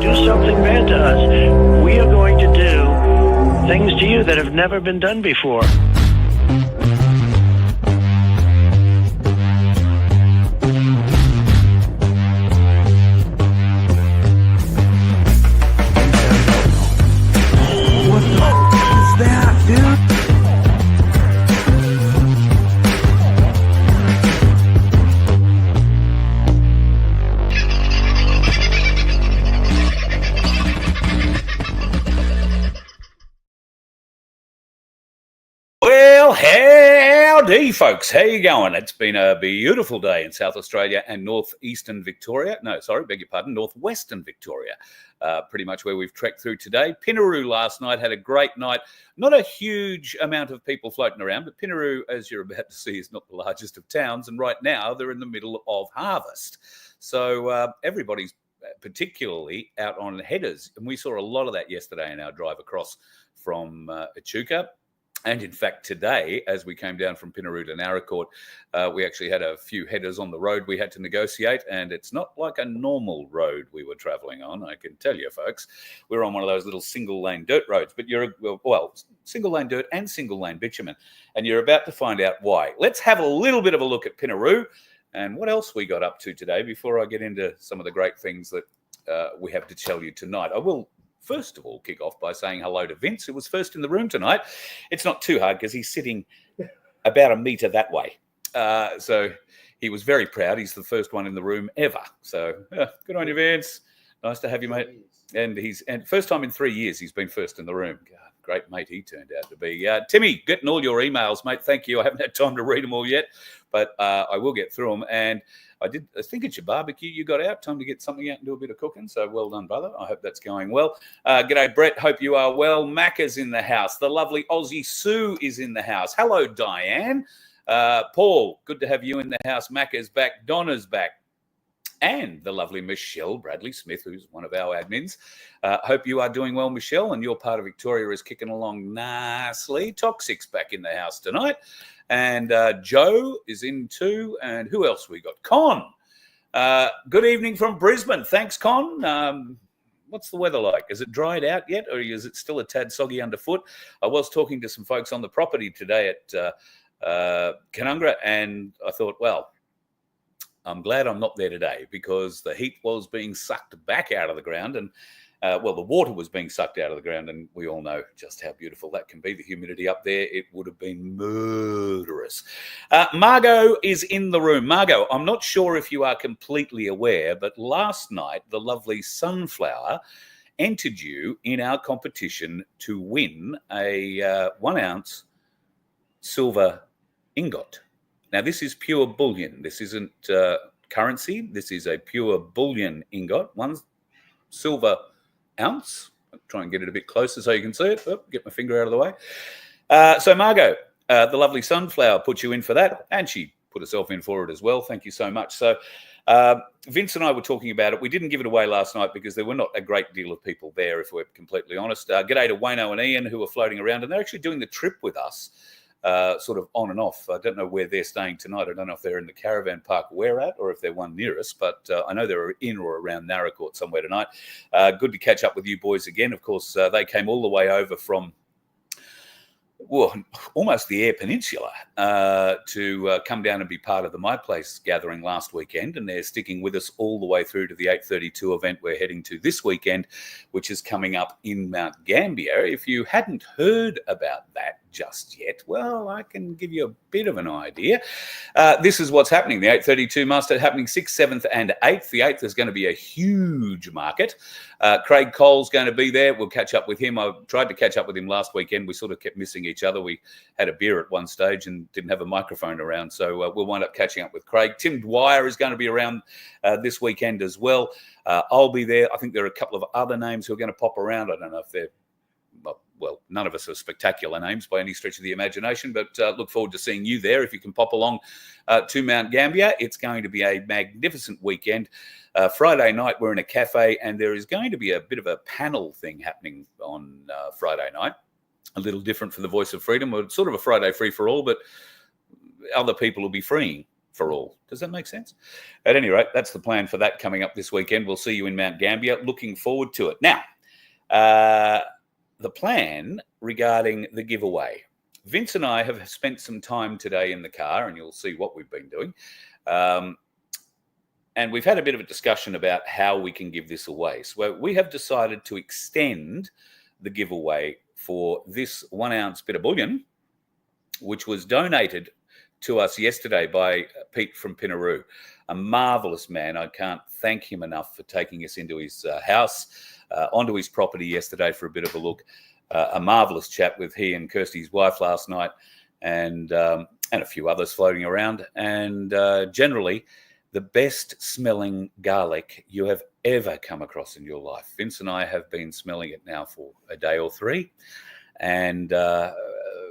do something bad to us, we are going to do things to you that have never been done before. What the is that, dude? Well, howdy, folks. How you going? It's been a beautiful day in South Australia and northeastern Victoria. No, sorry, beg your pardon, northwestern Victoria. Pretty much where we've trekked through today. Pinaroo last night had a great night. Not a huge amount of people floating around, but Pinaroo, as you're about to see, is not the largest of towns. And right now, they're in the middle of harvest. So everybody's particularly out on headers. And we saw a lot of that yesterday in our drive across from Echuca. And in fact, today, as we came down from Pinaroo to Naracoorte, we actually had a few headers on the road we had to negotiate, and it's not like a normal road we were travelling on, I can tell you, folks. We're on one of those little single-lane dirt roads, but single-lane dirt and single-lane bitumen, and you're about to find out why. Let's have a little bit of a look at Pinaroo and what else we got up to today before I get into some of the great things that we have to tell you tonight. I will first of all kick off by saying hello to Vince, who was first in the room tonight. It's not too hard because he's sitting about a metre that way. So he was very proud. He's the first one in the room ever. So good on you, Vince. Nice to have you, mate. And first time in 3 years he's been first in the room. God, great mate he turned out to be. Timmy, getting all your emails, mate. Thank you. I haven't had time to read them all yet, but I will get through them. And I think it's your barbecue you got out, time to get something out and do a bit of cooking. So well done, brother. I hope that's going well. G'day, Brett. Hope you are well. Mac is in the house. The lovely Aussie Sue is in the house. Hello, Diane. Paul, good to have you in the house. Mac is back. Donna's back. And the lovely Michelle Bradley Smith, who's one of our admins. Hope you are doing well, Michelle, and your part of Victoria is kicking along nicely. Toxic's back in the house tonight. And Joe is in too. And who else we got? Con. Good evening from Brisbane. Thanks, Con. What's the weather like? Is it dried out yet, or is it still a tad soggy underfoot? I was talking to some folks on the property today at Canungra, and I thought, well, I'm glad I'm not there today because the heat was being sucked back out of the ground and, the water was being sucked out of the ground, and we all know just how beautiful that can be. The humidity up there, it would have been murderous. Margot is in the room. Margot, I'm not sure if you are completely aware, but last night, the lovely Sunflower entered you in our competition to win a 1 ounce silver ingot. Now, this is pure bullion. This isn't currency. This is a pure bullion ingot, 1 silver ounce. I'll try and get it a bit closer so you can see it. Oh, get my finger out of the way. So, Margot, the lovely Sunflower put you in for that, and she put herself in for it as well. Thank you so much. So, Vince and I were talking about it. We didn't give it away last night because there were not a great deal of people there, if we're completely honest. G'day to Wayno and Ian, who are floating around, and they're actually doing the trip with us. Sort of on and off. I don't know where they're staying tonight. I don't know if they're in the caravan park we're at or if they're one near us, but I know they're in or around Naracoorte somewhere tonight. Good to catch up with you boys again. Of course, they came all the way over from almost the Eyre Peninsula to come down and be part of the My Place gathering last weekend, and they're sticking with us all the way through to the 8:32 event we're heading to this weekend, which is coming up in Mount Gambier. If you hadn't heard about that just yet, well, I can give you a bit of an idea. This is what's happening. The 8:32 muster happening 6th, 7th and 8th. The 8th is going to be a huge market. Craig Cole's going to be there. We'll catch up with him. I tried to catch up with him last weekend. We sort of kept missing each other. We had a beer at one stage and didn't have a microphone around, so we'll wind up catching up with Craig. Tim Dwyer is going to be around this weekend as well. I'll be there. I think there are a couple of other names who are going to pop around. I don't know if they're none of us are spectacular names by any stretch of the imagination, but look forward to seeing you there if you can pop along to Mount Gambier. It's going to be a magnificent weekend. Friday night, we're in a cafe, and there is going to be a bit of a panel thing happening on Friday night. A little different for the Voice of Freedom. It's sort of a Friday free-for-all, but other people will be freeing for all. Does that make sense? At any rate, that's the plan for that coming up this weekend. We'll see you in Mount Gambier. Looking forward to it. Now, the plan regarding the giveaway. Vince and I have spent some time today in the car, and you'll see what we've been doing. And we've had a bit of a discussion about how we can give this away. So we have decided to extend the giveaway for this 1 ounce bit of bullion, which was donated to us yesterday by Pete from Pinaroo, a marvellous man. I can't thank him enough for taking us into his house, onto his property yesterday for a bit of a look. A marvellous chat with he and Kirsty's wife last night, and a few others floating around. And generally, the best smelling garlic you have ever come across in your life. Vince and I have been smelling it now for a day or three, and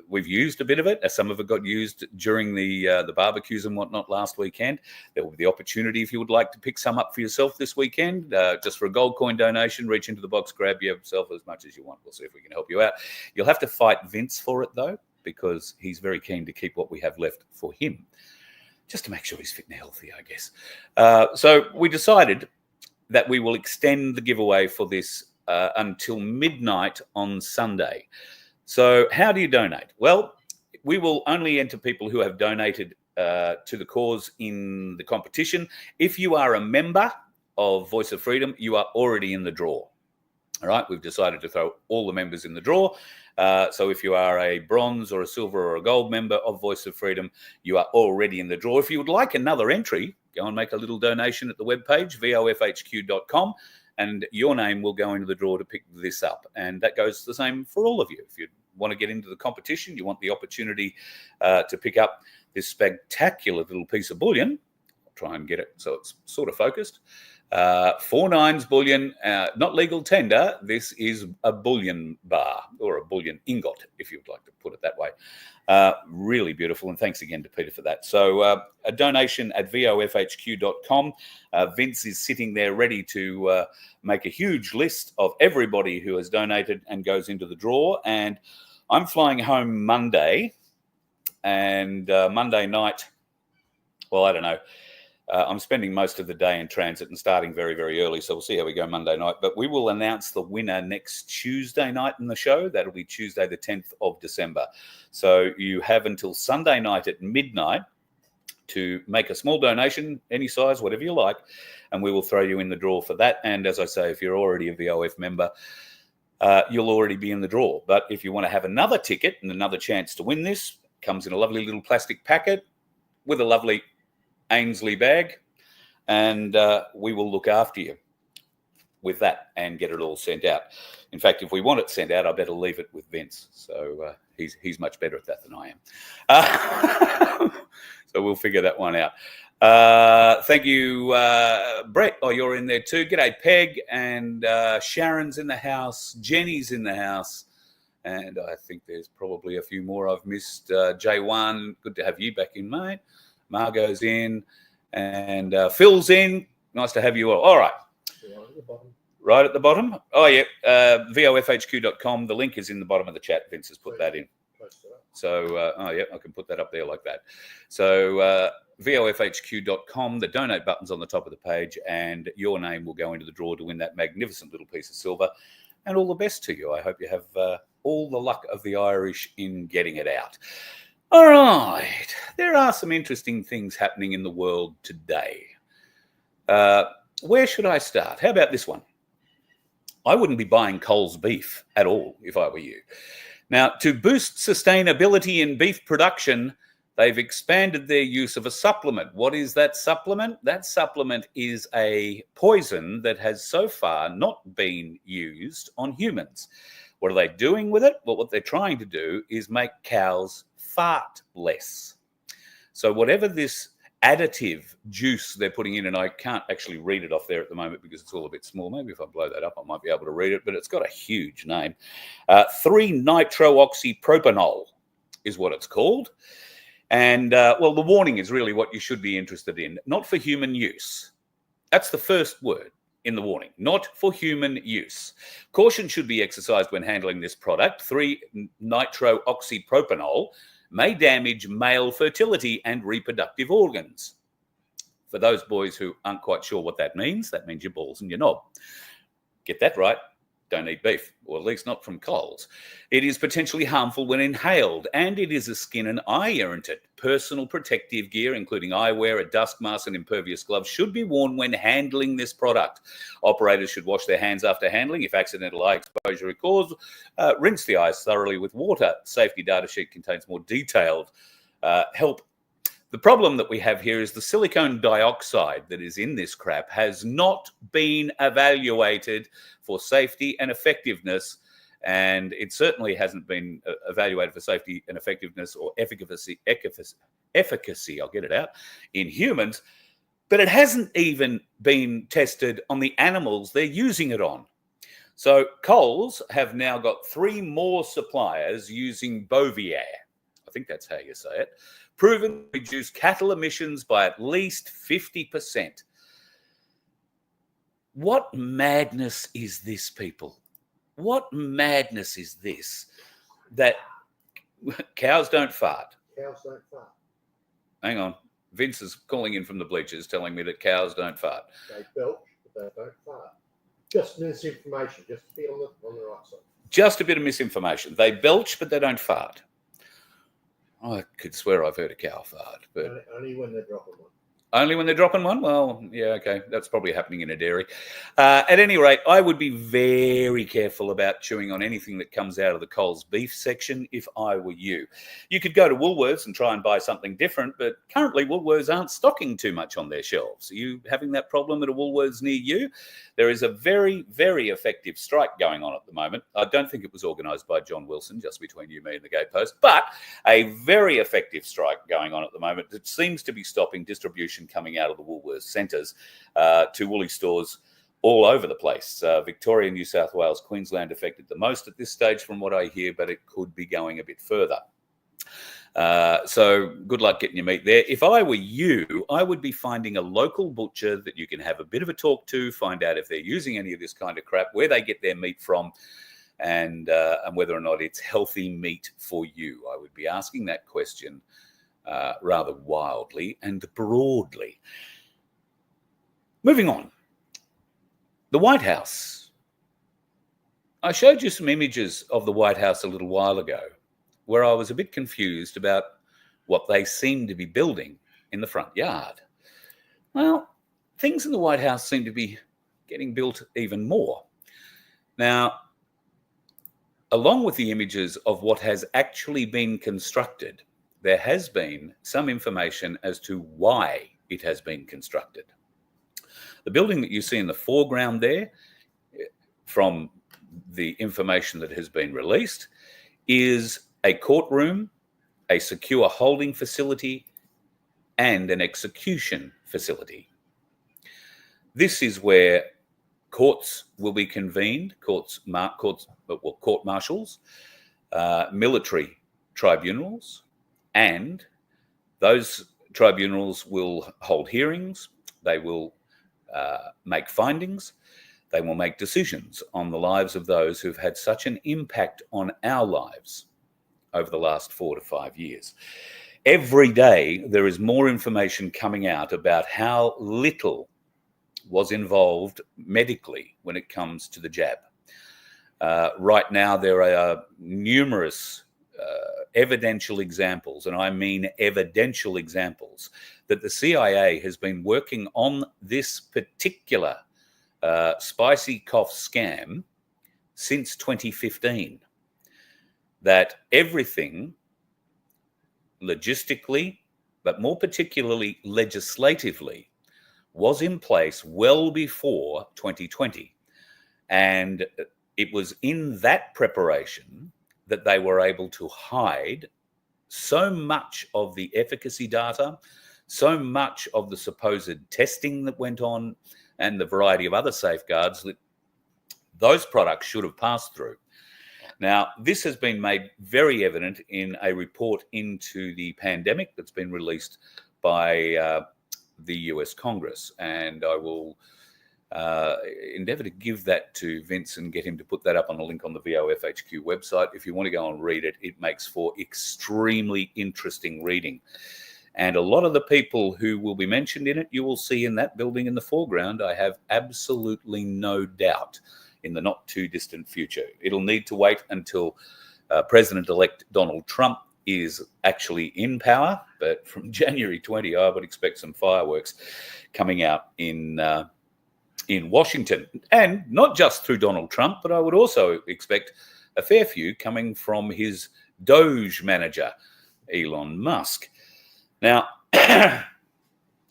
we've used a bit of it. Some of it got used during the barbecues and whatnot last weekend. There will be the opportunity, if you would like to pick some up for yourself this weekend, just for a gold coin donation. Reach into the box, grab yourself as much as you want. We'll see if we can help you out. You'll have to fight Vince for it, though, because he's very keen to keep what we have left for him, just to make sure he's fit and healthy, I guess. So we decided that we will extend the giveaway for this until midnight on Sunday. So how do you donate? Well, we will only enter people who have donated to the cause in the competition. If you are a member of Voice of Freedom, you are already in the draw. All right, we've decided to throw all the members in the draw. So if you are a bronze or a silver or a gold member of Voice of Freedom, you are already in the draw. If you would like another entry, go and make a little donation at the webpage, vofhq.com, and your name will go into the draw to pick this up. And that goes the same for all of you. If you want to get into the competition, you want the opportunity to pick up this spectacular little piece of bullion. I'll try and get it so it's sort of focused. 4 9s bullion, not legal tender. This is a bullion bar, or a bullion ingot, if you'd like to put it that way. Really beautiful, and thanks again to Peter for that. So a donation at vofhq.com. Vince is sitting there ready to make a huge list of everybody who has donated and goes into the draw. And I'm flying home Monday, and Monday night, well, I don't know. I'm spending most of the day in transit and starting very, very early, so we'll see how we go Monday night. But we will announce the winner next Tuesday night in the show. That'll be Tuesday, the 10th of December. So you have until Sunday night at midnight to make a small donation, any size, whatever you like, and we will throw you in the draw for that. And as I say, if you're already a VOF member, you'll already be in the draw. But if you want to have another ticket and another chance to win this, it comes in a lovely little plastic packet with a lovely Ainsley bag, and we will look after you with that and get it all sent out. In fact, if we want it sent out, I better leave it with Vince. So he's much better at that than I am. So we'll figure that one out. Thank you, Brett. Oh, you're in there too. G'day, Peg, and Sharon's in the house. Jenny's in the house. And I think there's probably a few more I've missed. J1, good to have you back in, mate. Margot's in, and Phil's in. Nice to have you all. All right. Right at the bottom. Oh, yeah. VOFHQ.com. The link is in the bottom of the chat. Vince has put that in. So, oh, yeah, I can put that up there like that. So, VOFHQ.com. The donate button's on the top of the page, and your name will go into the draw to win that magnificent little piece of silver. And all the best to you. I hope you have all the luck of the Irish in getting it out. All right, there are some interesting things happening in the world today. Where should I start? How about this one? I wouldn't be buying Coles beef at all if I were you. Now, to boost sustainability in beef production, they've expanded their use of a supplement. What is that supplement? That supplement is a poison that has so far not been used on humans. What are they doing with it? Well, what they're trying to do is make cows fart less. So whatever this additive juice they're putting in, and I can't actually read it off there at the moment because it's all a bit small. Maybe if I blow that up, I might be able to read it, but it's got a huge name. 3-nitrooxypropanol is what it's called. And, well, the warning is really what you should be interested in. Not for human use. That's the first word in the warning. Not for human use. Caution should be exercised when handling this product. 3-nitrooxypropanol may damage male fertility and reproductive organs. For those boys who aren't quite sure what that means your balls and your knob. Get that right. Don't eat beef, or at least not from Coles. It is potentially harmful when inhaled, and it is a skin and eye irritant. Personal protective gear, including eyewear, a dust mask, and impervious gloves, should be worn when handling this product. Operators should wash their hands after handling. If accidental eye exposure occurs, rinse the eyes thoroughly with water. Safety data sheet contains more detailed help. The problem that we have here is the silicone dioxide that is in this crap has not been evaluated for safety and effectiveness, and it certainly hasn't been evaluated for safety and effectiveness or efficacy, I'll get it out, in humans, but it hasn't even been tested on the animals they're using it on. So Coles have now got 3 more suppliers using Bovier, I think that's how you say it, proven to reduce cattle emissions by at least 50%. What madness is this, people? What madness is this? That cows don't fart. Cows don't fart. Hang on. Vince is calling in from the bleachers telling me that cows don't fart. They belch, but they don't fart. Just misinformation, just to be on the right side. Just a bit of misinformation. They belch, but they don't fart. I could swear I've heard a cow fart, but only when they're dropping one. Only when they're dropping one? Well, yeah, okay. That's probably happening in a dairy. At any rate, I would be very careful about chewing on anything that comes out of the Coles beef section if I were you. You could go to Woolworths and try and buy something different, but currently Woolworths aren't stocking too much on their shelves. Are you having that problem at a Woolworths near you? There is a very, very effective strike going on at the moment. I don't think it was organised by John Wilson, just between you, me and the Gatepost, but a very effective strike going on at the moment that seems to be stopping distribution coming out of the Woolworths centres to Woolies stores all over the place. Victoria, New South Wales, Queensland affected the most at this stage from what I hear, but it could be going a bit further. So good luck getting your meat there. If I were you, I would be finding a local butcher that you can have a bit of a talk to, find out if they're using any of this kind of crap, where they get their meat from, and whether or not it's healthy meat for you. I would be asking that question rather wildly and broadly. Moving on. The White House. I showed you some images of the White House a little while ago where I was a bit confused about what they seemed to be building in the front yard. Well, things in the White House seem to be getting built even more. Now, along with the images of what has actually been constructed, there has been some information as to why it has been constructed. The building that you see in the foreground there, from the information that has been released, is a courtroom, a secure holding facility, and an execution facility. This is where courts will be convened, court martials, military tribunals, and those tribunals will hold hearings. They will make findings. They will make decisions on the lives of those who've had such an impact on our lives over the last 4 to 5 years. Every day, there is more information coming out about how little was involved medically when it comes to the jab. Right now, there are numerous evidential examples, and I mean evidential examples, that the CIA has been working on this particular spicy cough scam since 2015. That everything logistically, but more particularly legislatively, was in place well before 2020. And it was in that preparation that they were able to hide so much of the efficacy data, so much of the supposed testing that went on, and the variety of other safeguards that those products should have passed through. Now, this has been made very evident in a report into the pandemic that's been released by the US Congress, and I will endeavour to give that to Vince and get him to put that up on a link on the VOFHQ website. If you want to go and read it, it makes for extremely interesting reading. And a lot of the people who will be mentioned in it, you will see in that building in the foreground, I have absolutely no doubt, in the not too distant future. It'll need to wait until President-elect Donald Trump is actually in power, but from January 20, I would expect some fireworks coming out in Washington, and not just through Donald Trump, but I would also expect a fair few coming from his Doge manager, Elon Musk. Now,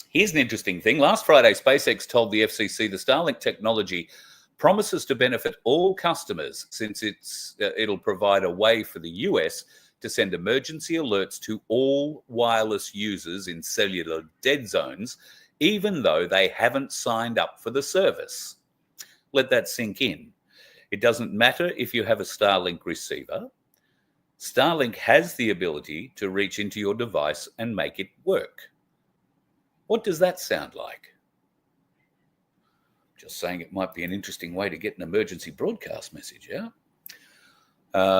here's an interesting thing. Last Friday, SpaceX told the FCC the Starlink technology promises to benefit all customers since it'll provide a way for the US to send emergency alerts to all wireless users in cellular dead zones, even though they haven't signed up for the service. Let that sink in. It doesn't matter if you have a Starlink receiver. Starlink has the ability to reach into your device and make it work. What does that sound like? Just saying it might be an interesting way to get an emergency broadcast message, yeah?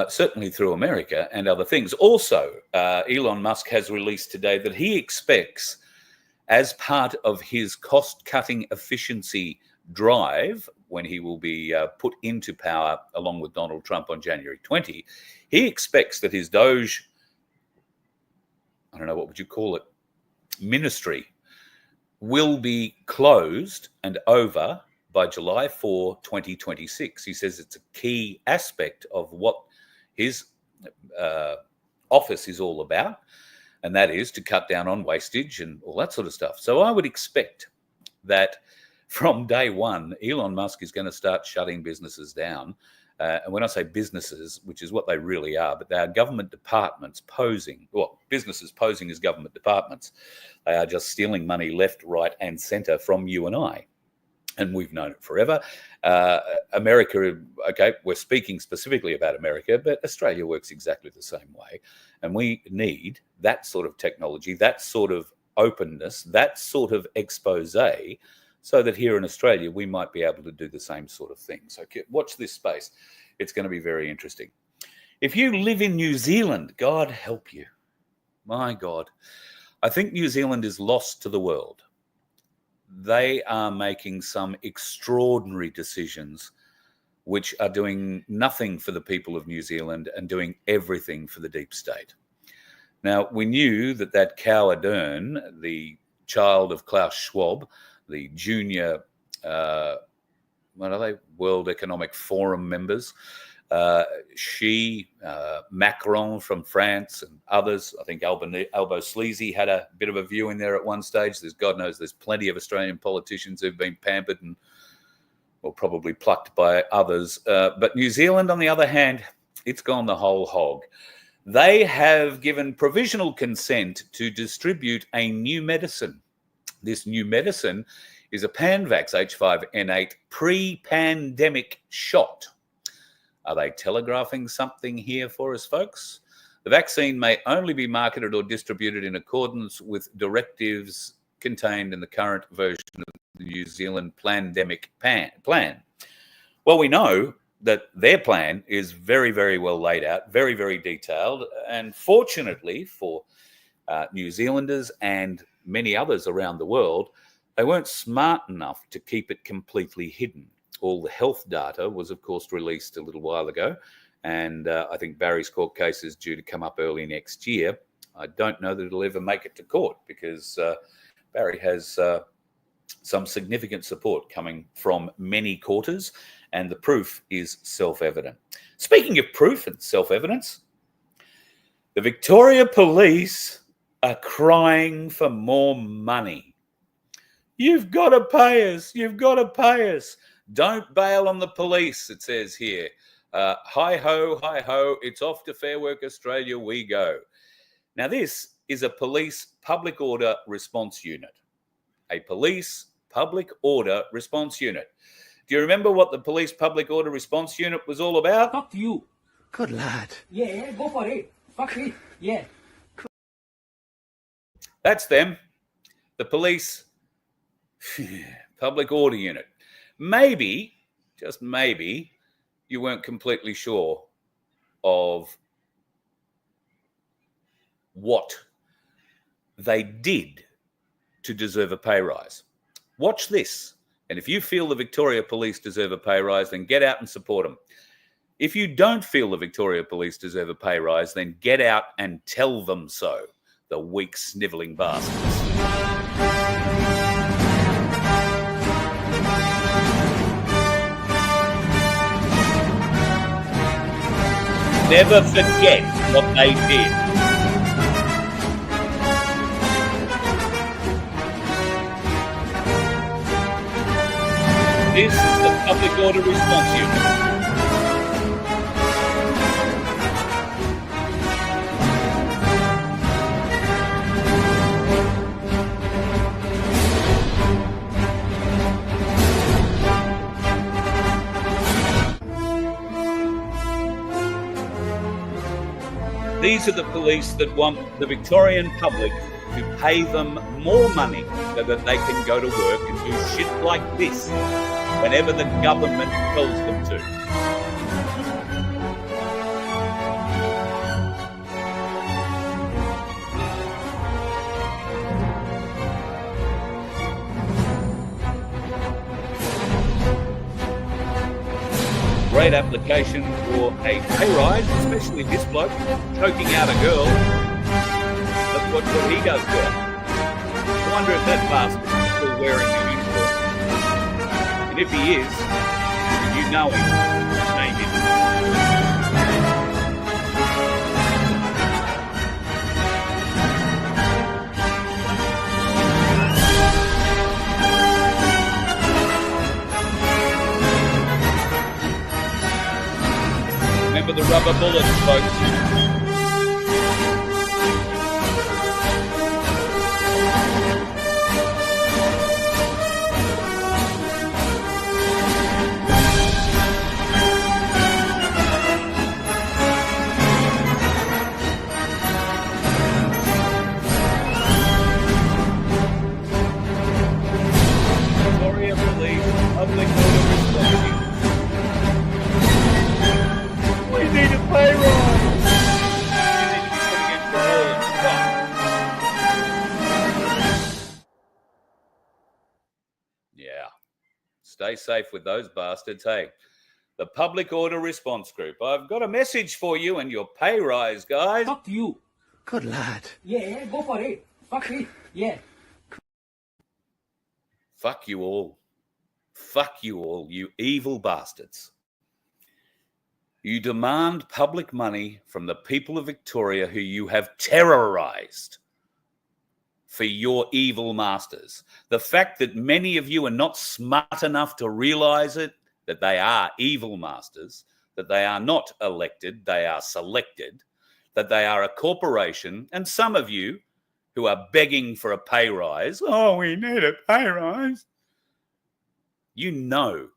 Certainly through America and other things. Also, Elon Musk has released today that he expects, as part of his cost-cutting efficiency drive, when he will be put into power along with Donald Trump on January 20, he expects that his Doge, I don't know, what would you call it, ministry, will be closed and over by July 4, 2026. He says it's a key aspect of what his office is all about, and that is to cut down on wastage and all that sort of stuff. So I would expect that from day one, Elon Musk is going to start shutting businesses down. And when I say businesses, which is what they really are, but they are government departments posing, well, businesses posing as government departments. They are just stealing money left, right, and centre from you and I. And we've known it forever. America, okay, we're speaking specifically about America, but Australia works exactly the same way. And we need that sort of technology, that sort of openness, that sort of expose, so that here in Australia, we might be able to do the same sort of thing. So watch this space. It's going to be very interesting. If you live in New Zealand, God help you. My God. I think New Zealand is lost to the world. They are making some extraordinary decisions which are doing nothing for the people of New Zealand and doing everything for the deep state. Now, we knew that coward Ern, the child of Klaus Schwab, the junior, what are they, World Economic Forum members, Macron from France and others. I think Albo Sleazy had a bit of a view in there at one stage. God knows there's plenty of Australian politicians who've been pampered and, well, probably plucked by others. But New Zealand, on the other hand, it's gone the whole hog. They have given provisional consent to distribute a new medicine. This new medicine is a Panvax H5N8 pre-pandemic shot. Are they telegraphing something here for us, folks? The vaccine may only be marketed or distributed in accordance with directives contained in the current version of the New Zealand pandemic plan. Well, we know that their plan is very, very well laid out, very, very detailed. And fortunately for New Zealanders and many others around the world, they weren't smart enough to keep it completely hidden. All the health data was, of course, released a little while ago. And I think Barry's court case is due to come up early next year. I don't know that it'll ever make it to court because Barry has some significant support coming from many quarters, and the proof is self-evident. Speaking of proof and self-evidence, the Victoria Police are crying for more money. You've got to pay us. You've got to pay us. Don't bail on the police, it says here. Hi-ho, hi-ho, it's off to Fair Work Australia we go. Now, this is a police public order response unit. A police public order response unit. Do you remember what the police public order response unit was all about? Fuck you. Good lad. Yeah, go for it. Fuck it. Yeah. That's them. The police public order unit. maybe, just maybe, you weren't completely sure of what they did to deserve a pay rise. Watch this. And if you feel the Victoria Police deserve a pay rise, then get out and support them. If you don't feel the Victoria Police deserve a pay rise, then get out and tell them so, the weak, snivelling bastards. Never forget what they did. This is the Public Order Response Unit. These are the police that want the Victorian public to pay them more money so that they can go to work and do shit like this whenever the government tells them to. Great application for a pay rise, especially this bloke choking out a girl. That's what he does well. I wonder if that bastard is still wearing the uniform. And if he is, you know him. Name him. Remember the rubber bullets, folks. Victoria Police Public Order Response Unit. We need a pay rise. You need to be putting in for all and stuff. Yeah. Stay safe with those bastards. Hey, the Public Order Response Group. I've got a message for you and your pay rise, guys. Fuck you. Good lad. Yeah, go for it. Fuck it. Yeah. Fuck you all. Fuck you all, you evil bastards. You demand public money from the people of Victoria who you have terrorized for your evil masters. The fact that many of you are not smart enough to realize it, that they are evil masters, that they are not elected, they are selected, that they are a corporation, and some of you who are begging for a pay rise, oh, we need a pay rise, you know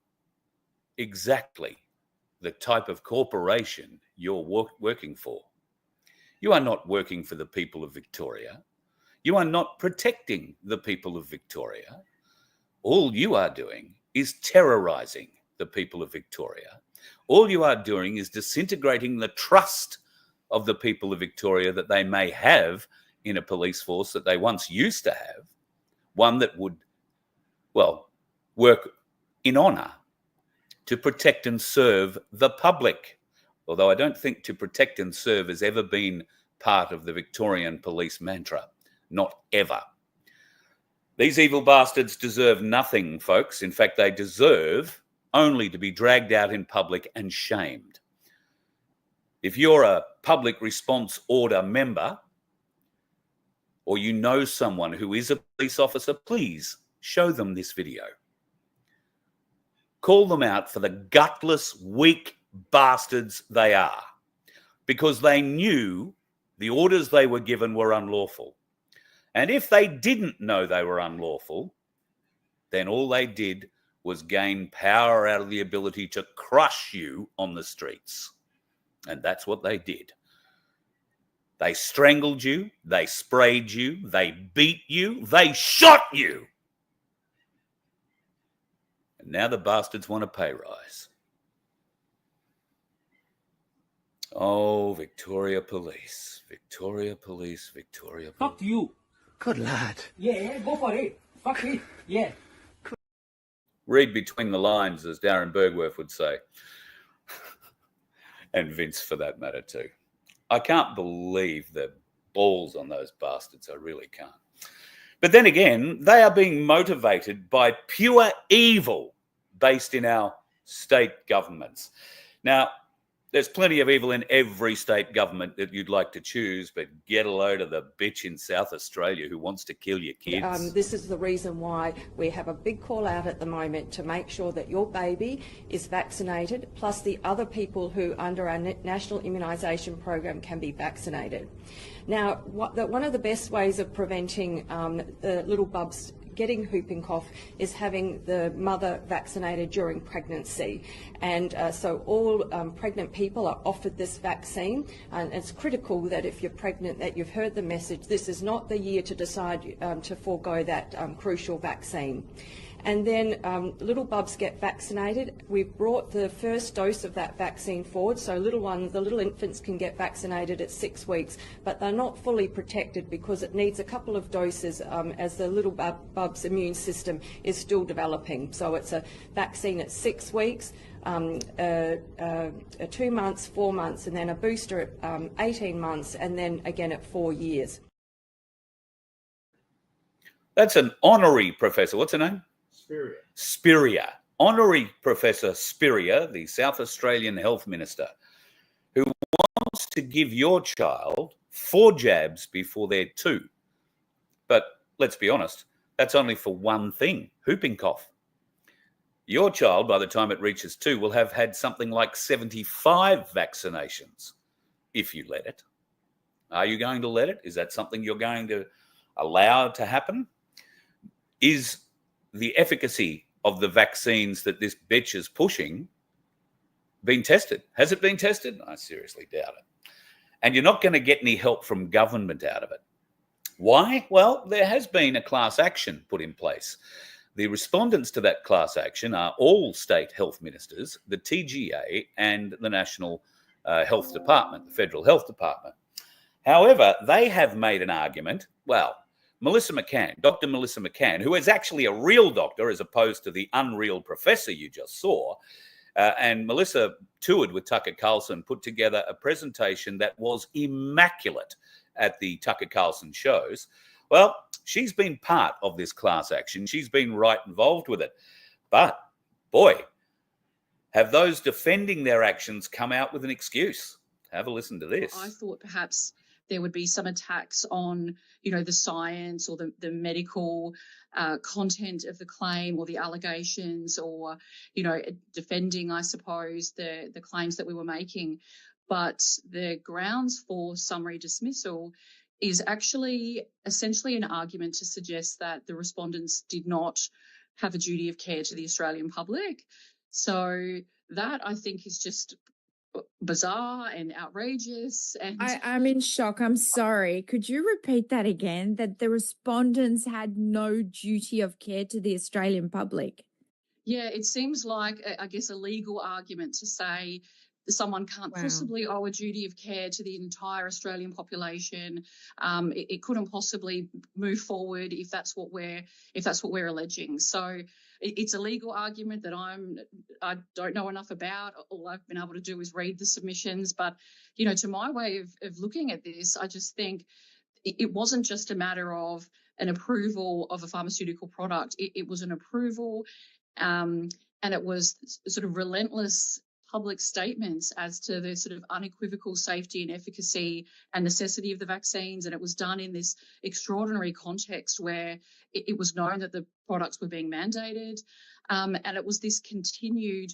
exactly the type of corporation you're working for. You are not working for the people of Victoria. You are not protecting the people of Victoria. All you are doing is terrorizing the people of Victoria. All you are doing is disintegrating the trust of the people of Victoria that they may have in a police force that they once used to have, one that would, well, work in honour to protect and serve the public. Although I don't think to protect and serve has ever been part of the Victorian police mantra. Not ever. These evil bastards deserve nothing, folks. In fact, they deserve only to be dragged out in public and shamed. If you're a public response order member, or you know someone who is a police officer, please show them this video. Call them out for the gutless, weak bastards they are, because they knew the orders they were given were unlawful. And if they didn't know they were unlawful, then all they did was gain power out of the ability to crush you on the streets. And that's what they did. They strangled you, they sprayed you, they beat you, they shot you. And now the bastards want a pay rise. Oh, Victoria Police. Victoria Police, Victoria Police. Fuck you. Good lad. Yeah, go for it. Fuck it. Yeah. Read between the lines, as Darren Bergworth would say. And Vince, for that matter, too. I can't believe the balls on those bastards. I really can't. But then again, they are being motivated by pure evil based in our state governments. Now, there's plenty of evil in every state government that you'd like to choose, but get a load of the bitch in South Australia who wants to kill your kids. This is the reason why we have a big call out at the moment to make sure that your baby is vaccinated, plus the other people who under our national immunisation program can be vaccinated. Now, one of the best ways of preventing the little bubs getting whooping cough is having the mother vaccinated during pregnancy, and so all pregnant people are offered this vaccine, and it's critical that if you're pregnant that you've heard the message. This is not the year to decide to forego that crucial vaccine. And then little bubs get vaccinated. We've brought the first dose of that vaccine forward, so the little infants can get vaccinated at 6 weeks, but they're not fully protected because it needs a couple of doses as the little bub's immune system is still developing. So it's a vaccine at 6 weeks, 2 months, 4 months, and then a booster at 18 months, and then again at 4 years. That's an honorary professor. What's her name? Spurrier. Honorary Professor Spurrier, the South Australian Health Minister, who wants to give your child 4 jabs before they're 2. But let's be honest, that's only for one thing, whooping cough. Your child, by the time it reaches 2, will have had something like 75 vaccinations, if you let it. Are you going to let it? Is that something you're going to allow to happen? Is the efficacy of the vaccines that this bitch is pushing been tested? Has it been tested? I seriously doubt it. And you're not going to get any help from government out of it. Why? Well, there has been a class action put in place. The respondents to that class action are all state health ministers, the TGA, and the National Health Department, the Federal Health Department. However, they have made an argument, well, Melissa McCann, Dr. Melissa McCann, who is actually a real doctor as opposed to the unreal professor you just saw, and Melissa toured with Tucker Carlson, put together a presentation that was immaculate at the Tucker Carlson shows. Well, she's been part of this class action. She's been right involved with it. But, boy, have those defending their actions come out with an excuse. Have a listen to this. I thought perhaps there would be some attacks on, the science or the medical content of the claim or the allegations, or, defending, I suppose, the claims that we were making. But the grounds for summary dismissal is actually essentially an argument to suggest that the respondents did not have a duty of care to the Australian public. So that, I think, is just bizarre and outrageous. And I'm in shock. I'm sorry. Could you repeat that again? That the respondents had no duty of care to the Australian public? Yeah, it seems like, I guess, a legal argument to say someone can't possibly owe a duty of care to the entire Australian population. It couldn't possibly move forward if that's what we're alleging. So it's a legal argument that I don't know enough about. All I've been able to do is read the submissions. But, to my way of looking at this, I just think it wasn't just a matter of an approval of a pharmaceutical product. It was an approval, and it was sort of relentless public statements as to the sort of unequivocal safety and efficacy and necessity of the vaccines. And it was done in this extraordinary context where it was known that the products were being mandated. And it was this continued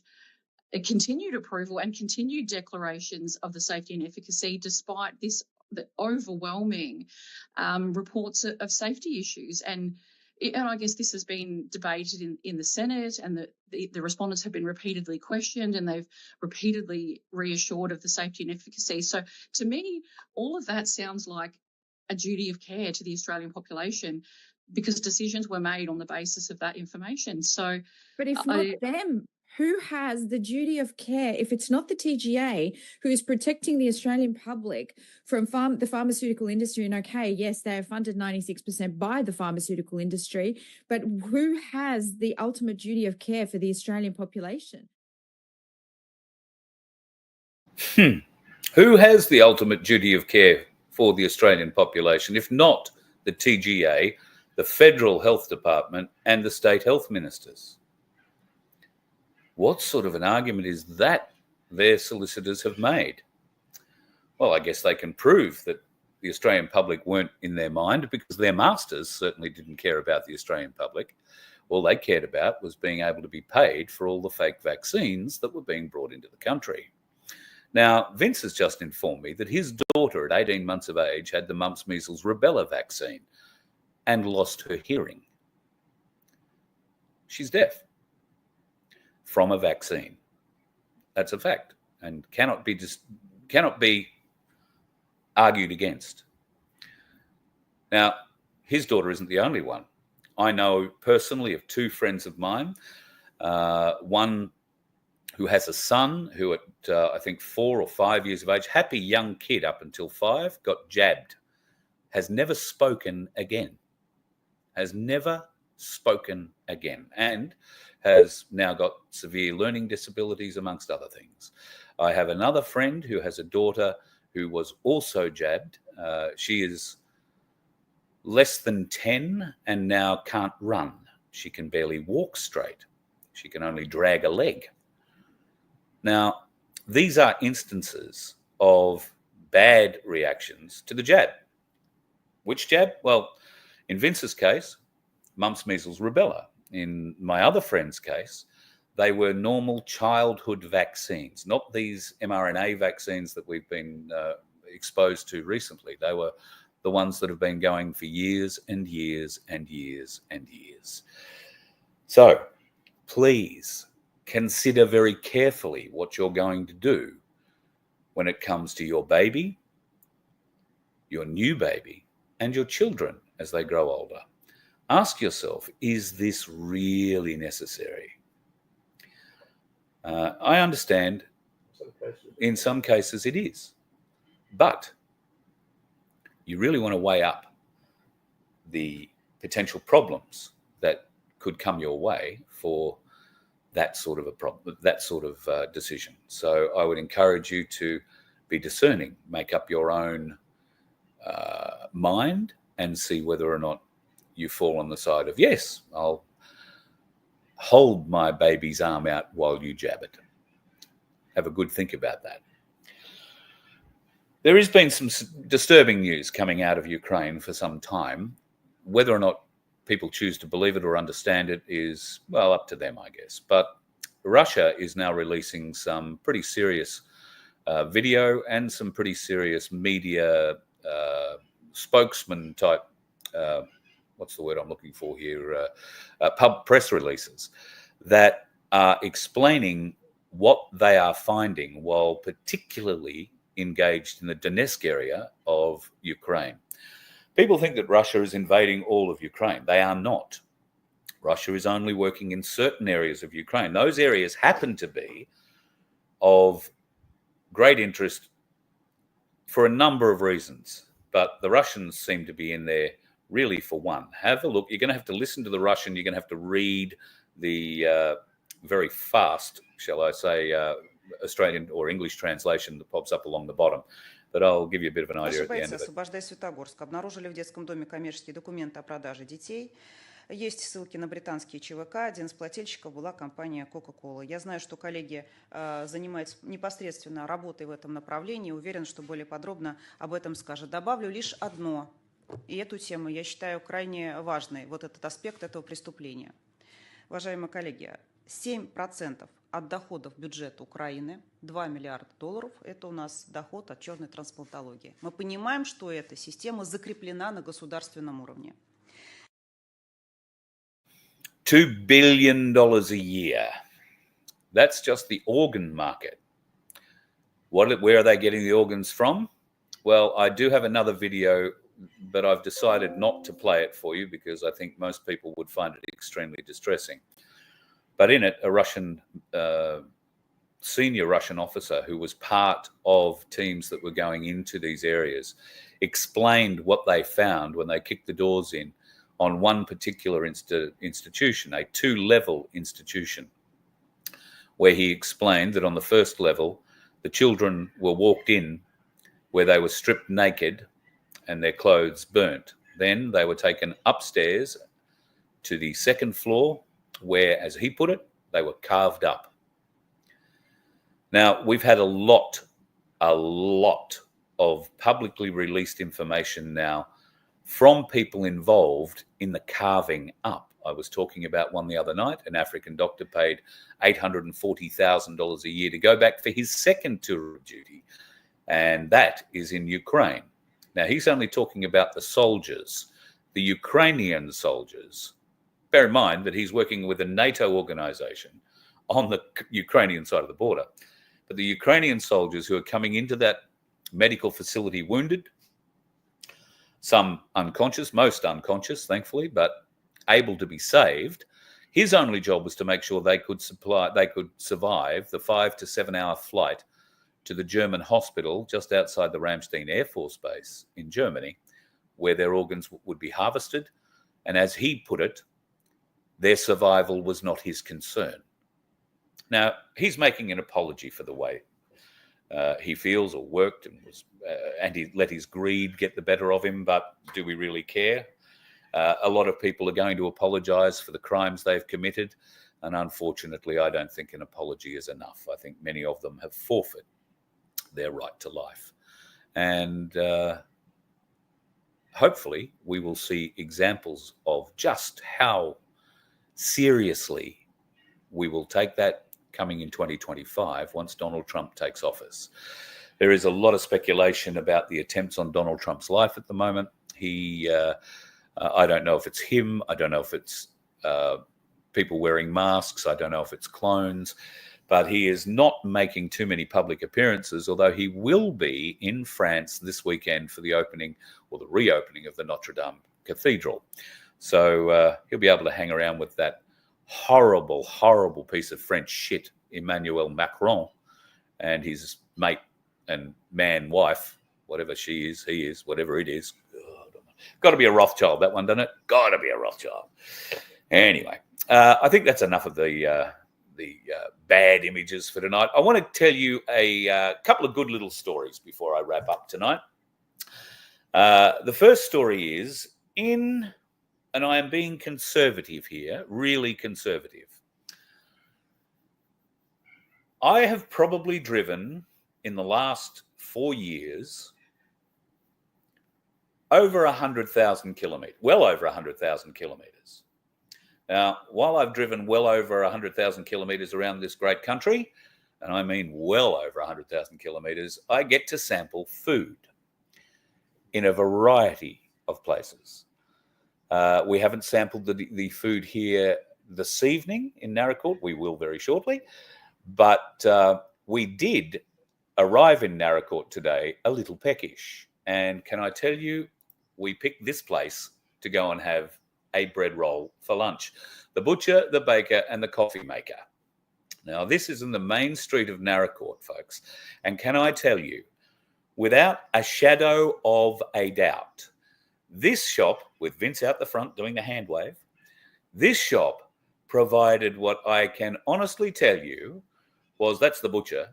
approval and continued declarations of the safety and efficacy, despite the overwhelming reports of safety issues. And I guess this has been debated in the Senate, and the respondents have been repeatedly questioned, and they've repeatedly reassured of the safety and efficacy. So to me, all of that sounds like a duty of care to the Australian population because decisions were made on the basis of that information. So, but if not them, who has the duty of care if it's not the TGA who is protecting the Australian public from the pharmaceutical industry? And okay, yes, they are funded 96% by the pharmaceutical industry, but who has the ultimate duty of care for the Australian population? Who has the ultimate duty of care for the Australian population, if not the TGA, the Federal Health Department, and the state health ministers? What sort of an argument is that their solicitors have made? Well, I guess they can prove that the Australian public weren't in their mind, because their masters certainly didn't care about the Australian public. All they cared about was being able to be paid for all the fake vaccines that were being brought into the country. Now, Vince has just informed me that his daughter at 18 months of age had the mumps, measles, rubella vaccine and lost her hearing. She's deaf from a vaccine. That's a fact and cannot be argued against. Now, his daughter isn't the only one. I know personally of two friends of mine, one who has a son who at, I think, 4 or 5 years of age, happy young kid up until 5, got jabbed, has never spoken again, and has now got severe learning disabilities, amongst other things. I have another friend who has a daughter who was also jabbed. She is less than 10 and now can't run. She can barely walk straight. She can only drag a leg. Now, these are instances of bad reactions to the jab. Which jab? Well, in Vince's case, mumps, measles, rubella. In my other friend's case, they were normal childhood vaccines, not these mRNA vaccines that we've been exposed to recently. They were the ones that have been going for years and years and years and years. So, please consider very carefully what you're going to do when it comes to your baby, your new baby, and your children as they grow older. Ask yourself, is this really necessary? I understand in some cases it is, but you really want to weigh up the potential problems that could come your way for that sort of a problem, that sort of decision. So I would encourage you to be discerning, make up your own mind, and see whether or not you fall on the side of, yes, I'll hold my baby's arm out while you jab it. Have a good think about that. There has been some disturbing news coming out of Ukraine for some time. Whether or not people choose to believe it or understand it is, well, up to them, I guess. But Russia is now releasing some pretty serious video and some pretty serious media spokesman type, what's the word I'm looking for here, pub press releases that are explaining what they are finding while particularly engaged in the Donetsk area of Ukraine. People think that Russia is invading all of Ukraine. They are not. Russia is only working in certain areas of Ukraine. Those areas happen to be of great interest for a number of reasons, but the Russians seem to be in there really for one. Have a look. You're going to have to listen to the Russian. You're going to have to read the very fast, shall I say, Australian or English translation that pops up along the bottom. But I'll give you a bit of an idea at the end of it. Освобождай Светогорск. Обнаружили в детском доме коммерческие документы о продаже детей. Есть ссылки на британские ЧВК. Один из плательщиков была компания Coca-Cola. Я знаю, что коллеги занимаются непосредственно работой в этом направлении. Уверен, что более подробно об этом скажет. Добавлю лишь одно. И эту тему я считаю крайне важной. Вот этот аспект этого преступления. Уважаемые коллеги, 7% от доходов бюджета Украины, $2 миллиарда, это у нас доход от черной трансплантологии. Мы понимаем, что эта система закреплена на государственном уровне. $2 billion a year. That's just the organ market. Where are they getting the organs from? Well, I do have another video but I've decided not to play it for you because I think most people would find it extremely distressing. But in it, a Russian senior Russian officer who was part of teams that were going into these areas explained what they found when they kicked the doors in on one particular institution, a 2-level institution, where he explained that on the first level, the children were walked in where they were stripped naked and their clothes burnt. Then they were taken upstairs to the second floor where, as he put it, they were carved up. Now, we've had a lot of publicly released information now from people involved in the carving up. I was talking about one the other night. An African doctor paid $840,000 a year to go back for his second tour of duty, and that is in Ukraine. Now, he's only talking about the soldiers, the Ukrainian soldiers. Bear in mind that he's working with a NATO organization on the Ukrainian side of the border. But the Ukrainian soldiers who are coming into that medical facility wounded, some unconscious, most unconscious, thankfully, but able to be saved, his only job was to make sure they could survive the 5 to 7 hour flight to the German hospital just outside the Ramstein Air Force Base in Germany, where their organs would be harvested. And as he put it, their survival was not his concern. Now, he's making an apology for the way he feels or worked and he let his greed get the better of him, but do we really care? A lot of people are going to apologize for the crimes they've committed, and unfortunately, I don't think an apology is enough. I think many of them have forfeited their right to life. And hopefully, we will see examples of just how seriously we will take that coming in 2025 once Donald Trump takes office. There is a lot of speculation about the attempts on Donald Trump's life at the moment. I don't know if it's him. I don't know if it's people wearing masks. I don't know if it's clones. But he is not making too many public appearances, although he will be in France this weekend for the opening or the reopening of the Notre Dame Cathedral. So he'll be able to hang around with that horrible, horrible piece of French shit, Emmanuel Macron, and his mate and wife, whatever she is, he is, whatever it is. Got to be a Rothschild, that one, doesn't it? Got to be a Rothschild. Anyway, I think that's enough of the bad images for tonight. I want to tell you a couple of good little stories before I wrap up tonight. The first story is and I am being conservative here, really conservative. I have probably driven in the last 4 years over 100,000 kilometers, well over 100,000 kilometers. Now, while I've driven well over 100,000 kilometers around this great country, and I mean well over 100,000 kilometers, I get to sample food in a variety of places. We haven't sampled the food here this evening in Naracoorte. We will very shortly. But we did arrive in Naracoorte today a little peckish. And can I tell you, we picked this place to go and have a bread roll for lunch. The butcher, the baker, and the coffee maker. Now, this is in the main street of Naracoorte, folks. And can I tell you, without a shadow of a doubt, this shop, with Vince out the front doing the hand wave, this shop provided what I can honestly tell you was, that's the butcher,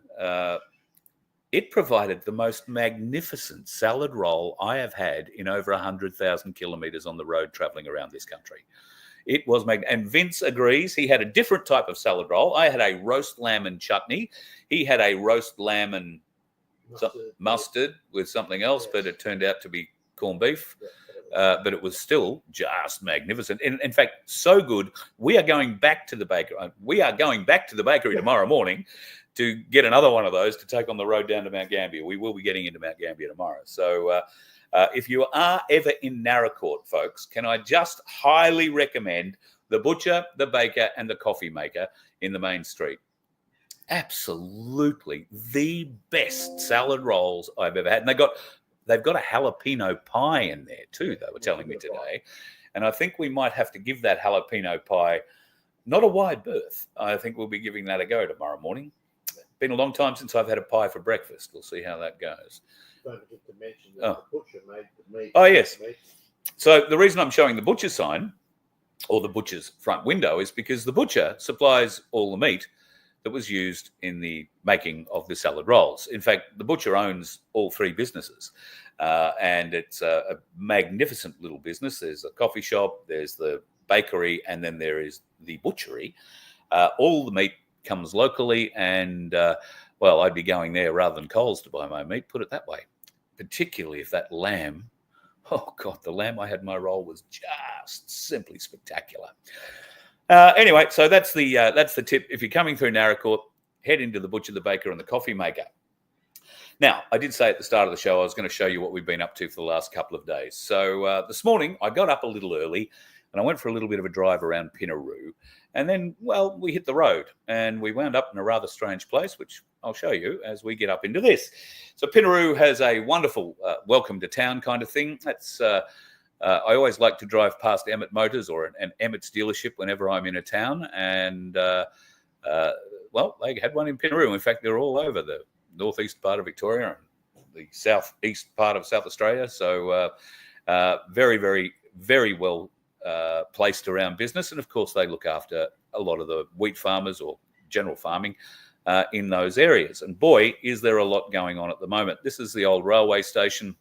it provided the most magnificent salad roll I have had in over 100,000 kilometers on the road traveling around this country. It was and Vince agrees. He had a different type of salad roll. I had a roast lamb and chutney. He had a roast lamb and mustard with something else, but it turned out to be corned beef. But it was still just magnificent. In fact, so good, we are going back to the bakery. We are going back to the bakery tomorrow morning to get another one of those to take on the road down to Mount Gambier. We will be getting into Mount Gambier tomorrow. So if you are ever in Naracoorte, folks, can I just highly recommend the butcher, the baker, and the coffee maker in the main street. Absolutely the best salad rolls I've ever had. And they got they've got a jalapeno pie in there too, they were telling me today. And I think we might have to give that jalapeno pie not a wide berth. I think we'll be giving that a go tomorrow morning. Been a long time since I've had a pie for breakfast. We'll see how that goes. Don't forget to mention that the butcher made the meat. Oh, yes. So the reason I'm showing the butcher sign or the butcher's front window is because the butcher supplies all the meat that was used in the making of the salad rolls. In fact, the butcher owns all three businesses, and it's a magnificent little business. There's a coffee shop, there's the bakery, and then there is the butchery. All the meat comes locally, and, well, I'd be going there rather than Coles to buy my meat, put it that way, particularly if that lamb, oh, God, the lamb I had in my roll was just simply spectacular. Anyway, so that's the tip. If you're coming through Naracoorte, head into the butcher, the baker, and the coffee maker. Now, I did say at the start of the show I was going to show you what we've been up to for the last couple of days. So this morning I got up a little early and I went for a little bit of a drive around Pinaroo. And then, well, we hit the road and we wound up in a rather strange place, which I'll show you as we get up into this. So Pinaroo has a wonderful welcome to town kind of thing. That's I always like to drive past Emmett Motors or an Emmett's dealership whenever I'm in a town. And, well, they had one in Pinaroo. In fact, they're all over the northeast part of Victoria and the southeast part of South Australia. So very, very, very well placed around business. And, of course, they look after a lot of the wheat farmers or general farming in those areas. And, boy, is there a lot going on at the moment. This is the old railway station.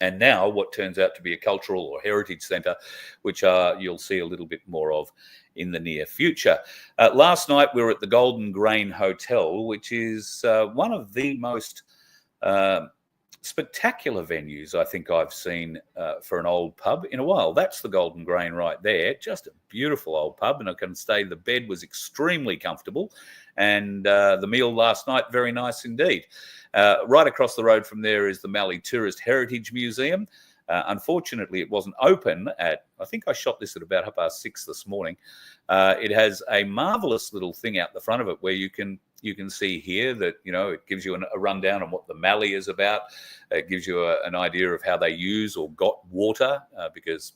And now what turns out to be a cultural or heritage centre, which you'll see a little bit more of in the near future. Last night we were at the Golden Grain Hotel, which is one of the most spectacular venues I think I've seen for an old pub in a while. That's the Golden Grain right there. Just a beautiful old pub. And I can say the bed was extremely comfortable. And the meal last night, very nice indeed. Right across the road from there is the Mallee Tourist Heritage Museum. Unfortunately, it wasn't open at, I think I shot this at about 6:30 this morning. It has a marvellous little thing out the front of it where you can see here that, you know, it gives you a rundown on what the Mallee is about. It gives you an idea of how they use or got water, because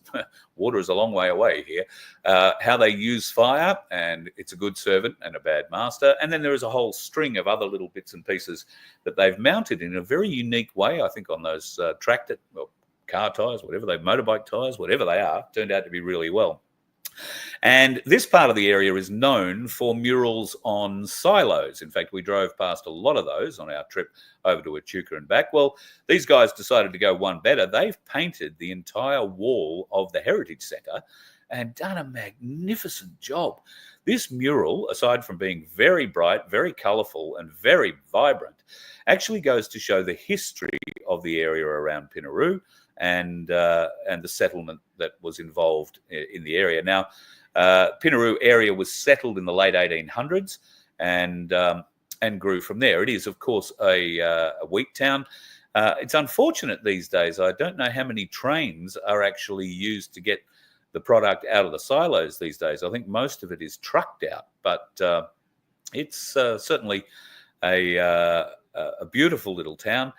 water is a long way away here, how they use fire, and it's a good servant and a bad master. And then there is a whole string of other little bits and pieces that they've mounted in a very unique way, I think, on those tractor, well, car tyres, whatever they, motorbike tyres, whatever they are, turned out to be really well. And this part of the area is known for murals on silos. In fact, we drove past a lot of those on our trip over to Echuca and back. Well, these guys decided to go one better. They've painted the entire wall of the Heritage Centre and done a magnificent job. This mural, aside from being very bright, very colourful and very vibrant, actually goes to show the history of the area around Pinaroo and the settlement that was involved in the area. Now, Pinaroo area was settled in the late 1800s and grew from there. It is, of course, a wheat town. It's unfortunate these days. I don't know how many trains are actually used to get the product out of the silos these days. I think most of it is trucked out, but it's certainly a beautiful little town.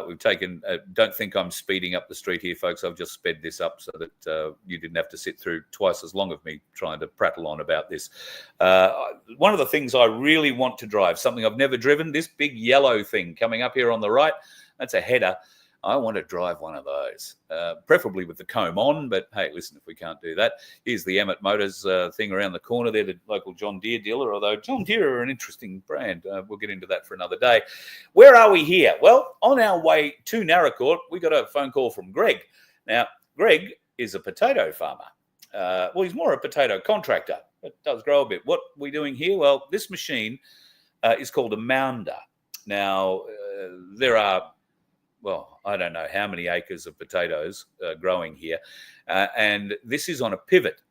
We've taken, don't think I'm speeding up the street here, folks. I've just sped this up so that you didn't have to sit through twice as long of me trying to prattle on about this. One of the things I really want to drive, something I've never driven, this big yellow thing coming up here on the right, that's a header. I want to drive one of those, preferably with the comb on, but hey, listen, if we can't do that, here's the Emmett Motors thing around the corner there, the local John Deere dealer, although John Deere are an interesting brand. We'll get into that for another day. Where are we here? Well, on our way to Naracoorte, we got a phone call from Greg. Now, Greg is a potato farmer. Well, he's more a potato contractor, but does grow a bit. What are we doing here? Well, this machine is called a mounder. Now, there are, well, I don't know how many acres of potatoes growing here. And this is on a pivot.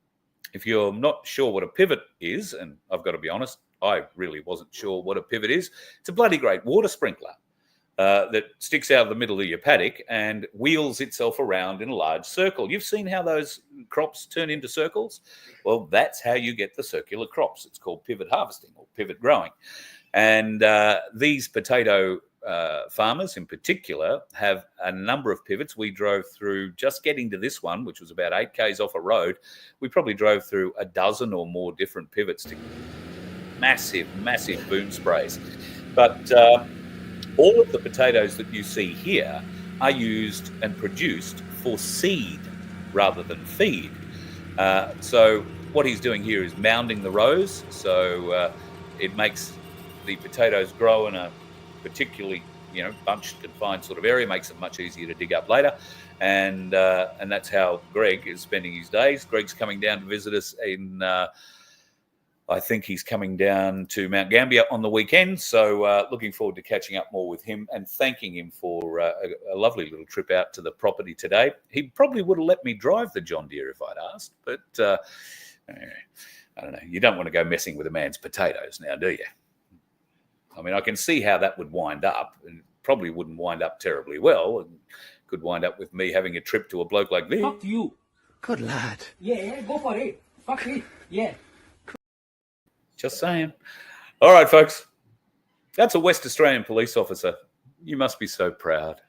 If you're not sure what a pivot is, and I've got to be honest, I really wasn't sure what a pivot is. It's a bloody great water sprinkler that sticks out of the middle of your paddock and wheels itself around in a large circle. You've seen how those crops turn into circles? Well, that's how you get the circular crops. It's called pivot harvesting or pivot growing. And these potato farmers in particular have a number of pivots. We drove through, just getting to this one, which was about 8 k's off a road, we probably drove through a dozen or more different pivots to massive boom sprays. But all of the potatoes that you see here are used and produced for seed rather than feed. So what he's doing here is mounding the rows, so it makes the potatoes grow in a particularly, bunched, confined sort of area, makes it much easier to dig up later. And that's how Greg is spending his days. Greg's coming down to visit us in, I think he's coming down to Mount Gambier on the weekend. So looking forward to catching up more with him and thanking him for a lovely little trip out to the property today. He probably would have let me drive the John Deere if I'd asked, but I don't know. You don't want to go messing with a man's potatoes now, do you? I mean, I can see how that would wind up, and probably wouldn't wind up terribly well, and could wind up with me having a trip to a bloke like this. Fuck you. Good lad. Yeah, go for it. Fuck it. Yeah. Just saying. All right, folks. That's a West Australian police officer. You must be so proud.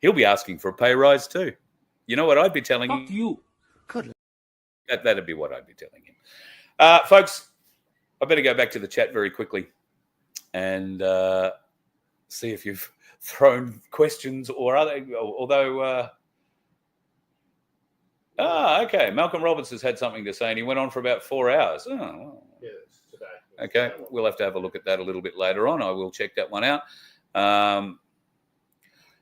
He'll be asking for a pay rise too. You know what I'd be telling Fuck you. Good lad. That'd be what I'd be telling him. Folks, I better go back to the chat very quickly and see if you've thrown questions or other, although... okay. Malcolm Roberts has had something to say, and he went on for about 4 hours. Oh, well. Yeah, it's today. Okay, we'll have to have a look at that a little bit later on. I will check that one out.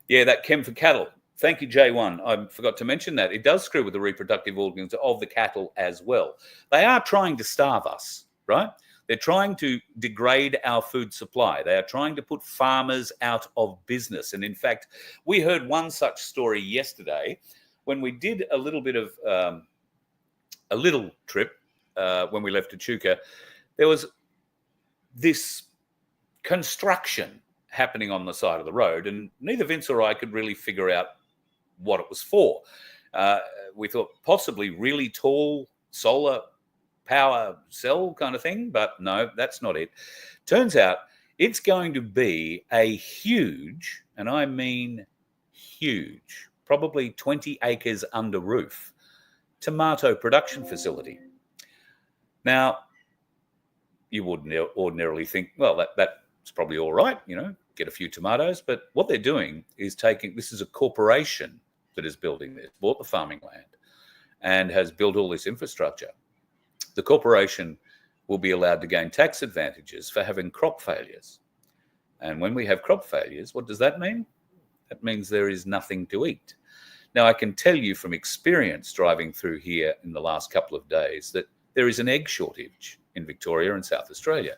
Yeah, that chem for cattle. Thank you, J1. I forgot to mention that. It does screw with the reproductive organs of the cattle as well. They are trying to starve us, right? They're trying to degrade our food supply. They are trying to put farmers out of business. And in fact, we heard one such story yesterday when we did a little bit of a little trip when we left Echuca. There was this construction happening on the side of the road, and neither Vince or I could really figure out what it was for. We thought possibly really tall solar power cell kind of thing, but no, that's not it. Turns out it's going to be a huge, and I mean huge, probably 20 acres under roof, tomato production facility. Now, you wouldn't ordinarily think, well, that's probably all right, get a few tomatoes. But what they're doing is this is a corporation that is building this, bought the farming land and has built all this infrastructure. The corporation will be allowed to gain tax advantages for having crop failures. And when we have crop failures, what does that mean? That means there is nothing to eat. Now, I can tell you from experience driving through here in the last couple of days that there is an egg shortage in Victoria and South Australia.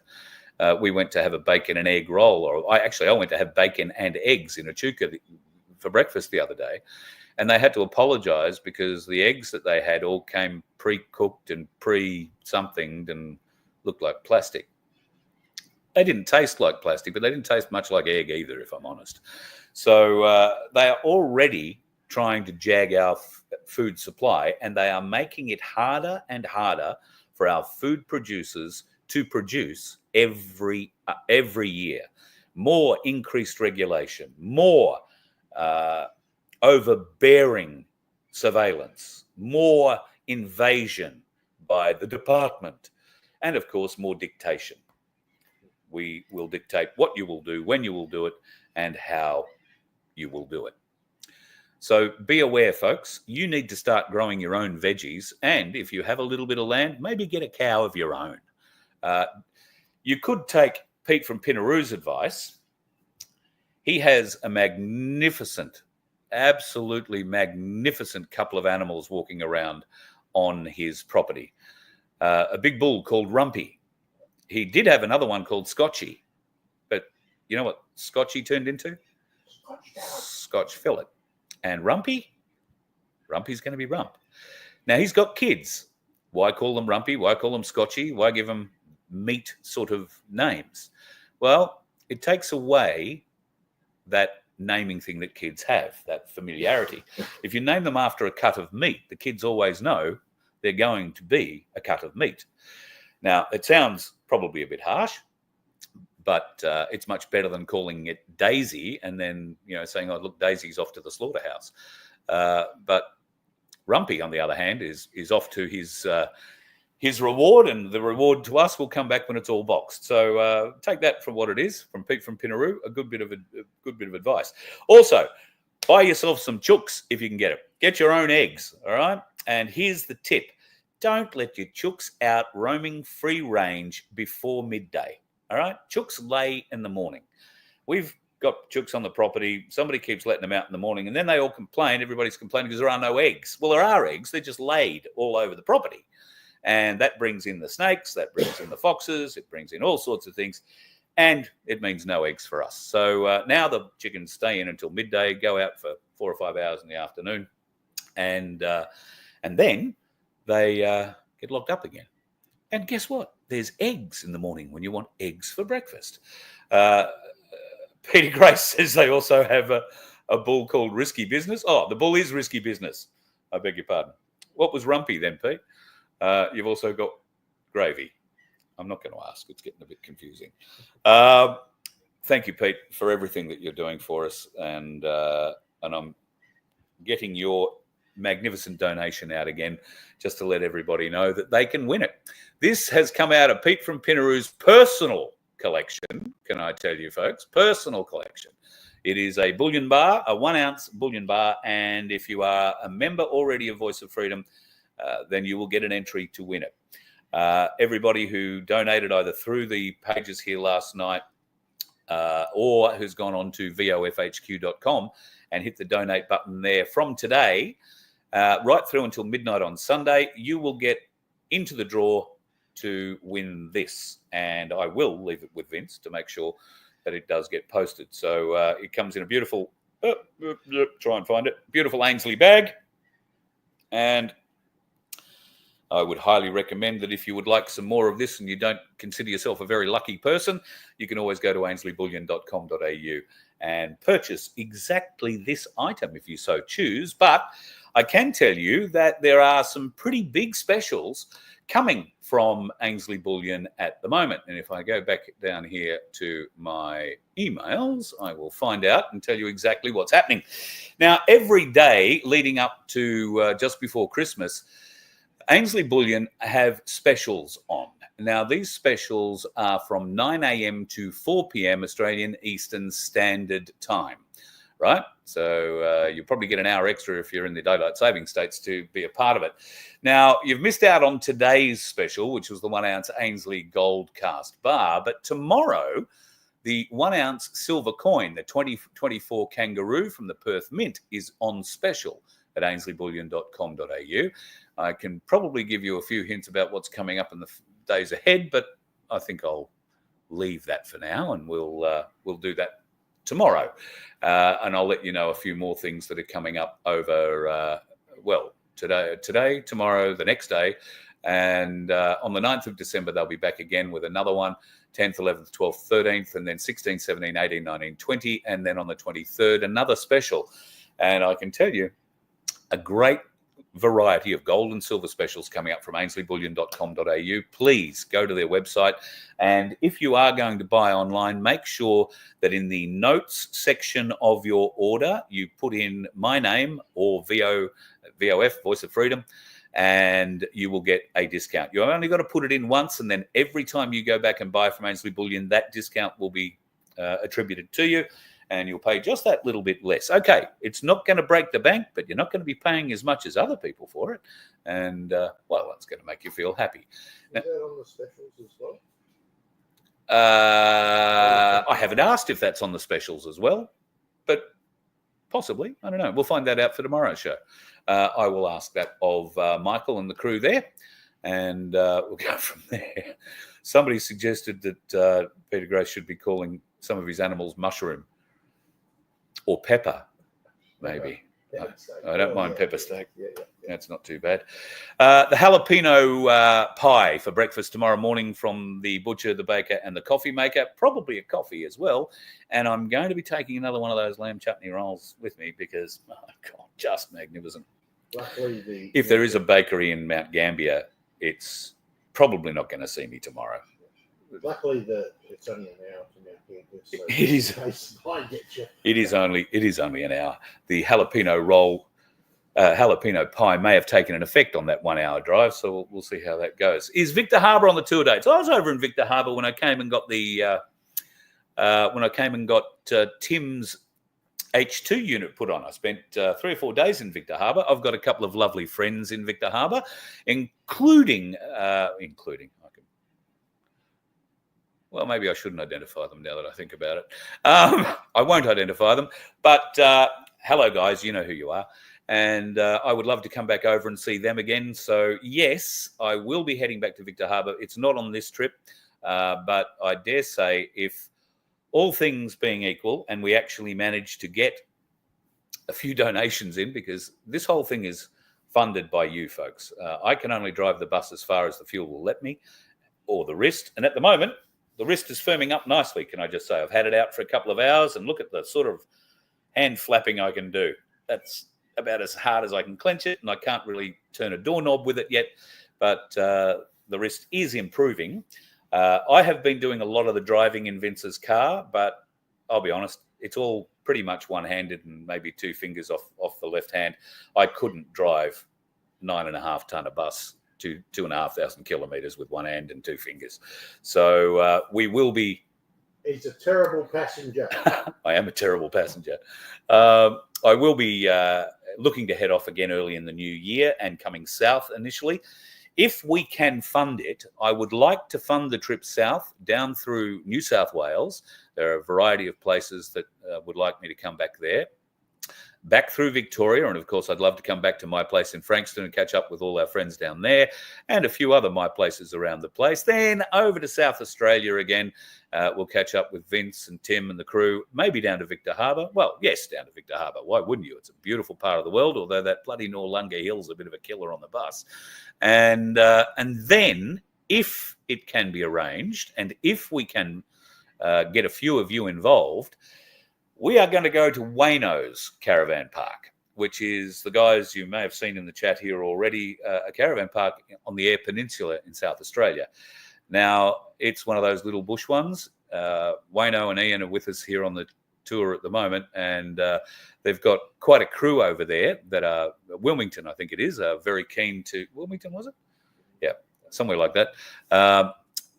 We went to have a bacon and egg roll, or I went to have bacon and eggs in Echuca for breakfast the other day, and they had to apologise because the eggs that they had all came pre-cooked and pre-somethinged and looked like plastic. They didn't taste like plastic, but they didn't taste much like egg either, if I'm honest. So they are already trying to jag our food supply, and they are making it harder and harder for our food producers to produce every year. More increased regulation, more overbearing surveillance, more invasion by the department, and of course, more dictation. We will dictate what you will do, when you will do it, and how you will do it. So be aware, folks, you need to start growing your own veggies. And if you have a little bit of land, maybe get a cow of your own. You could take Pete from Pinaroo's advice. He has a magnificent, absolutely magnificent couple of animals walking around on his property. A big bull called Rumpy. He did have another one called Scotchy. But you know what Scotchy turned into? Scotch fillet. And Rumpy's going to be Rump. Now, he's got kids. Why call them Rumpy? Why call them Scotchy? Why give them meat sort of names? Well, it takes away that naming thing that kids have, that familiarity. If you name them after a cut of meat, the kids always know they're going to be a cut of meat. Now, it sounds probably a bit harsh, but it's much better than calling it Daisy and then, saying, oh, look, Daisy's off to the slaughterhouse. But Rumpy, on the other hand, is off to his reward, and the reward to us will come back when it's all boxed. So take that for what it is from Pete from Pinaroo. A good bit of advice. Also, buy yourself some chooks if you can get it. Get your own eggs, all right? And here's the tip. Don't let your chooks out roaming free range before midday, all right? Chooks lay in the morning. We've got chooks on the property. Somebody keeps letting them out in the morning, and then they all complain. Everybody's complaining because there are no eggs. Well, there are eggs. They're just laid all over the property. And that brings in the snakes. That brings in the foxes. It brings in all sorts of things. And it means no eggs for us. So now the chickens stay in until midday, go out for 4 or 5 hours in the afternoon, and then they get locked up again. And guess what? There's eggs in the morning when you want eggs for breakfast. Peter Grace says they also have a bull called Risky Business. Oh, the bull is Risky Business. I beg your pardon. What was Rumpy then, Pete? You've also got Gravy. I'm not going to ask. It's getting a bit confusing. Thank you, Pete, for everything that you're doing for us. And I'm getting your magnificent donation out again just to let everybody know that they can win it. This has come out of Pete from Pinaroo's personal collection, can I tell you, folks? Personal collection. It is a bullion bar, a 1 ounce bullion bar. And if you are a member already of Voice of Freedom, then you will get an entry to win it. Everybody who donated either through the pages here last night or who's gone on to vofhq.com and hit the donate button there from today, right through until midnight on Sunday, you will get into the draw to win this. And I will leave it with Vince to make sure that it does get posted. So it comes in a beautiful, try and find it, beautiful Ainsley bag. And I would highly recommend that if you would like some more of this and you don't consider yourself a very lucky person, you can always go to ainsleyBullion.com.au and purchase exactly this item if you so choose. But I can tell you that there are some pretty big specials coming from Ainsley Bullion at the moment. And if I go back down here to my emails, I will find out and tell you exactly what's happening. Now, every day leading up to just before Christmas, Ainsley Bullion have specials on. Now, these specials are from 9 a.m. to 4 p.m. Australian Eastern Standard Time, right? So you'll probably get an hour extra if you're in the daylight saving states to be a part of it. Now, you've missed out on today's special, which was the 1 ounce Ainsley Gold Cast Bar. But tomorrow, the 1 ounce silver coin, the 2024 Kangaroo from the Perth Mint, is on special at ainsleyBullion.com.au. I can probably give you a few hints about what's coming up in the days ahead, but I think I'll leave that for now, and we'll do that tomorrow. And I'll let you know a few more things that are coming up over, today, tomorrow, the next day. And on the 9th of December, they'll be back again with another one, 10th, 11th, 12th, 13th, and then 16th, 17th, 18th, 19th, 20th, and then on the 23rd, another special. And I can tell you, a great variety of gold and silver specials coming up from ainsleyBullion.com.au. Please go to their website. And if you are going to buy online, make sure that in the notes section of your order, you put in my name or VOF, Voice of Freedom, and you will get a discount. You've only got to put it in once, and then every time you go back and buy from Ainsley Bullion, that discount will be attributed to you, and you'll pay just that little bit less. Okay, it's not going to break the bank, but you're not going to be paying as much as other people for it. And, it's going to make you feel happy. Is that on the specials as well? I haven't asked if that's on the specials as well, but possibly. I don't know. We'll find that out for tomorrow's show. I will ask that of Michael and the crew there, and we'll go from there. Somebody suggested that Peter Grace should be calling some of his animals Mushroom. Or pepper, maybe. I don't mind pepper steak. Yeah. That's not too bad. The jalapeno pie for breakfast tomorrow morning from the butcher, the baker, and the coffee maker. Probably a coffee as well. And I'm going to be taking another one of those lamb chutney rolls with me because, oh God, just magnificent. Luckily, if there is a bakery in Mount Gambier, it's probably not going to see me tomorrow. Luckily, it's only an hour from our campus. So It is. in case I get you. It is only an hour. The jalapeno pie may have taken an effect on that 1 hour drive, so we'll see how that goes. Is Victor Harbour on the tour dates? I was over in Victor Harbour when I came and got Tim's H2 unit put on. I spent 3 or 4 days in Victor Harbour. I've got a couple of lovely friends in Victor Harbour, including. Well, maybe I shouldn't identify them now that I think about it. I won't identify them, but hello, guys. You know who you are. And I would love to come back over and see them again. So, yes, I will be heading back to Victor Harbour. It's not on this trip, but I dare say if all things being equal and we actually manage to get a few donations in, because this whole thing is funded by you folks. I can only drive the bus as far as the fuel will let me, or the wrist. And at the moment, the wrist is firming up nicely, can I just say. I've had it out for a couple of hours, and look at the sort of hand flapping I can do. That's about as hard as I can clench it, and I can't really turn a doorknob with it yet, but the wrist is improving. I have been doing a lot of the driving in Vince's car, but I'll be honest, it's all pretty much one-handed and maybe 2 fingers off the left hand. I couldn't drive 9.5 ton a bus to 2,500 kilometres with one hand and 2 fingers. So we will be. He's a terrible passenger. I am a terrible passenger. I will be looking to head off again early in the new year and coming south initially. If we can fund it, I would like to fund the trip south down through New South Wales. There are a variety of places that would like me to come back there. Back through Victoria, and of course I'd love to come back to my place in Frankston and catch up with all our friends down there and a few other my places around the place. Then over to South Australia again. We'll catch up with Vince and Tim and the crew, maybe down to Victor Harbour. Well, yes, down to Victor Harbour. Why wouldn't you? It's a beautiful part of the world, although that bloody Noarlunga Hill's a bit of a killer on the bus. And then, if it can be arranged, and if we can get a few of you involved, we are going to go to Wayno's Caravan Park, which is, the guys you may have seen in the chat here already, a caravan park on the Eyre Peninsula in South Australia. Now, it's one of those little bush ones. Wayno and Ian are with us here on the tour at the moment, and they've got quite a crew over there that are, Wilmington, I think it is, very keen to, Wilmington, was it? Yeah, somewhere like that.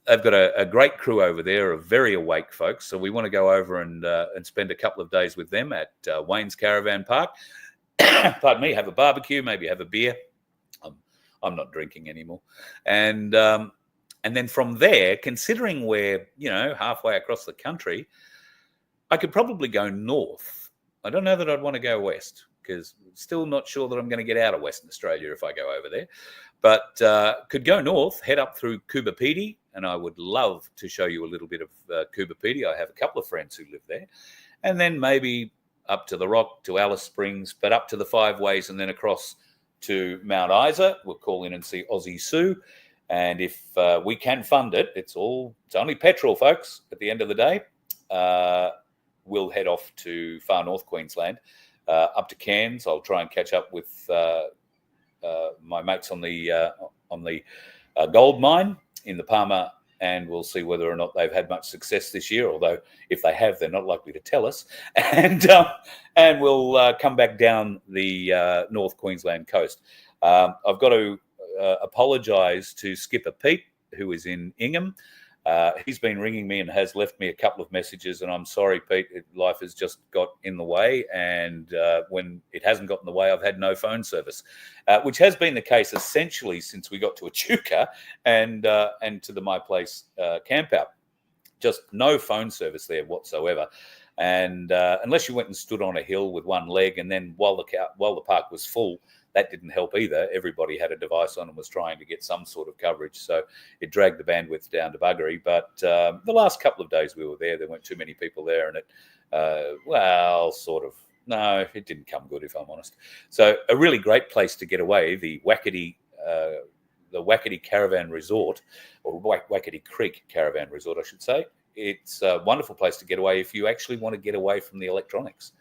They've got a great crew over there of very awake folks. So we want to go over and spend a couple of days with them at Wayne's Caravan Park. Pardon me, have a barbecue, maybe have a beer. I'm not drinking anymore. And then from there, considering we're, halfway across the country, I could probably go north. I don't know that I'd want to go west, because still not sure that I'm going to get out of Western Australia if I go over there. But could go north, head up through Coober Pedy, and I would love to show you a little bit of Coober Pedy. I have a couple of friends who live there. And then maybe up to the Rock, to Alice Springs, but up to the Five Ways and then across to Mount Isa. We'll call in and see Aussie Sue. And if we can fund it, it's only petrol, folks, at the end of the day. We'll head off to far north Queensland, up to Cairns. I'll try and catch up with my mates on the gold mine in the Palmer, and we'll see whether or not they've had much success this year, although if they have, they're not likely to tell us. And we'll come back down the North Queensland coast. I've got to apologise to Skipper Pete, who is in Ingham. He's been ringing me and has left me a couple of messages, and I'm sorry, Pete, life has just got in the way, and when it hasn't got in the way, I've had no phone service, which has been the case essentially since we got to Echuca and to the My Place camp out. Just no phone service there whatsoever. And unless you went and stood on a hill with one leg, and then while the park was full, that didn't help either. Everybody had a device on and was trying to get some sort of coverage. So it dragged the bandwidth down to buggery. But the last couple of days we were there weren't too many people there. And it didn't come good, if I'm honest. So a really great place to get away, the Wackety Caravan Resort, or Wackety Creek Caravan Resort, I should say. It's a wonderful place to get away if you actually want to get away from the electronics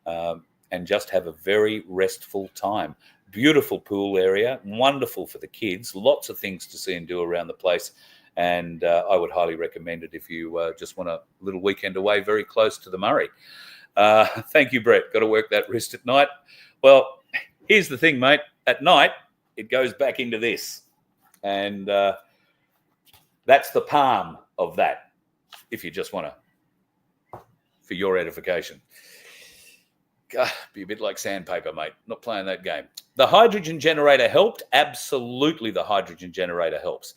and just have a very restful time. Beautiful pool area, wonderful for the kids, lots of things to see and do around the place. And I would highly recommend it if you just want a little weekend away very close to the Murray. Thank you, Brett. Got to work that wrist at night. Well, here's the thing, mate. At night, it goes back into this. And that's the palm of that, if you just want to, for your edification. God, be a bit like sandpaper, mate. Not playing that game. The hydrogen generator helped. Absolutely, the hydrogen generator helps.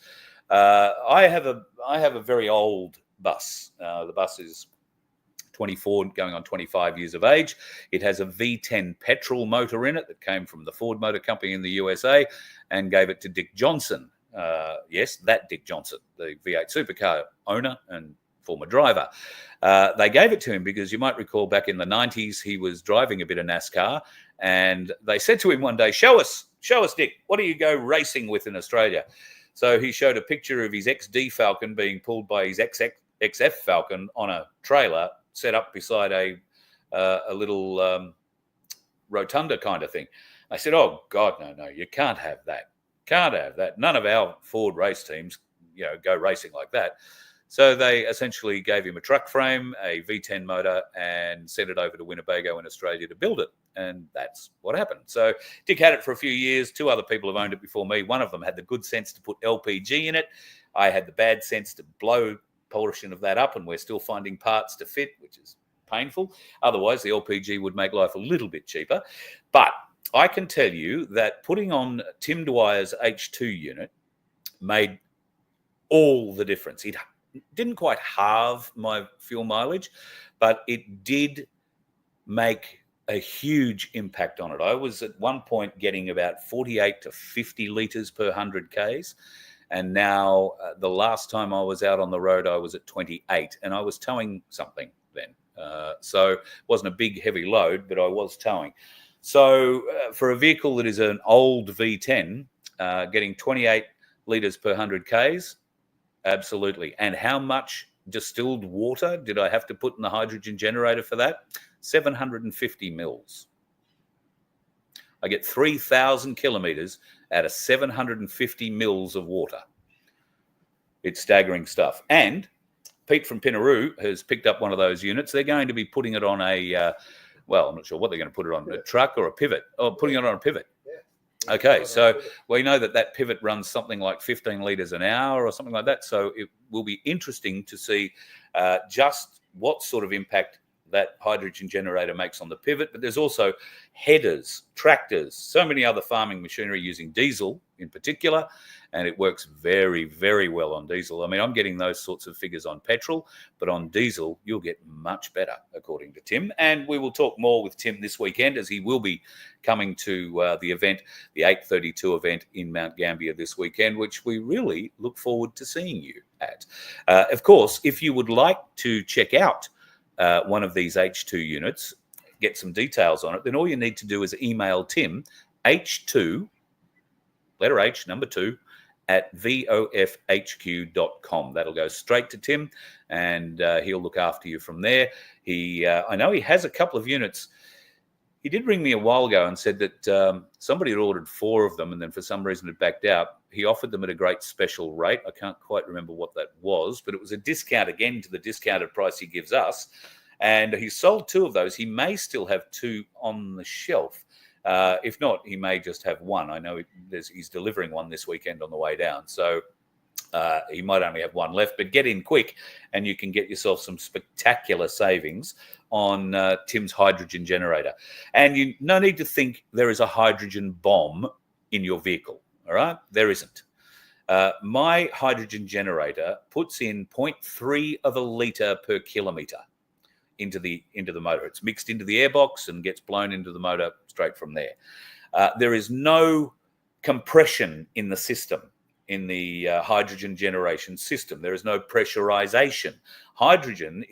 I have a very old bus. The bus is 24, going on 25 years of age. It has a V10 petrol motor in it that came from the Ford Motor Company in the USA and gave it to Dick Johnson. Yes, that Dick Johnson, the V8 supercar owner and former driver. They gave it to him because you might recall back in the 90s, he was driving a bit of NASCAR and they said to him one day, show us, Dick, what do you go racing with in Australia? So he showed a picture of his XD Falcon being pulled by his XF Falcon on a trailer set up beside a little rotunda kind of thing. I said, oh, God, no, you can't have that. Can't have that. None of our Ford race teams, go racing like that. So they essentially gave him a truck frame, a V10 motor, and sent it over to Winnebago in Australia to build it. And that's what happened. So Dick had it for a few years. 2 other people have owned it before me. One of them had the good sense to put LPG in it. I had the bad sense to blow a portion of that up, and we're still finding parts to fit, which is painful. Otherwise, the LPG would make life a little bit cheaper. But I can tell you that putting on Tim Dwyer's H2 unit made all the difference. It didn't quite halve my fuel mileage, but it did make a huge impact on it. I was at one point getting about 48 to 50 litres per 100 Ks. And now the last time I was out on the road, I was at 28 and I was towing something then. So it wasn't a big, heavy load, but I was towing. So for a vehicle that is an old V10, getting 28 litres per 100 Ks, absolutely. And how much distilled water did I have to put in the hydrogen generator for that? 750 mils. I get 3,000 kilometres out of 750 mils of water. It's staggering stuff. And Pete from Pinaroo has picked up one of those units. They're going to be putting it on a, well, I'm not sure what they're going to put it on, a truck or a pivot. Oh, putting it on a pivot. Okay, so we know that pivot runs something like 15 litres an hour or something like that. So it will be interesting to see just what sort of impact that hydrogen generator makes on the pivot. But there's also headers, tractors, so many other farming machinery using diesel in particular, and it works very, very well on diesel. I mean, I'm getting those sorts of figures on petrol, but on diesel, you'll get much better, according to Tim. And we will talk more with Tim this weekend, as he will be coming to the event, the 832 event in Mount Gambier this weekend, which we really look forward to seeing you at. Of course, if you would like to check out one of these H2 units, get some details on it, then all you need to do is email Tim, H2, letter H, number 2, at vofhq.com. That'll go straight to Tim, and he'll look after you from there. I know he has a couple of units. He did ring me a while ago and said that somebody had ordered 4 of them, and then for some reason had backed out. He offered them at a great special rate. I can't quite remember what that was, but it was a discount again to the discounted price he gives us. And he sold 2 of those. He may still have 2 on the shelf. If not, he may just have 1. I know he's delivering 1 this weekend on the way down. So he might only have 1 left, but get in quick and you can get yourself some spectacular savings on Tim's hydrogen generator. And you no need to think there is a hydrogen bomb in your vehicle, all right? There isn't. My hydrogen generator puts in 0.3 of a litre per kilometre into the motor. It's mixed into the airbox and gets blown into the motor straight from there. There is no compression in the system, in the hydrogen generation system. There is no pressurization. Hydrogen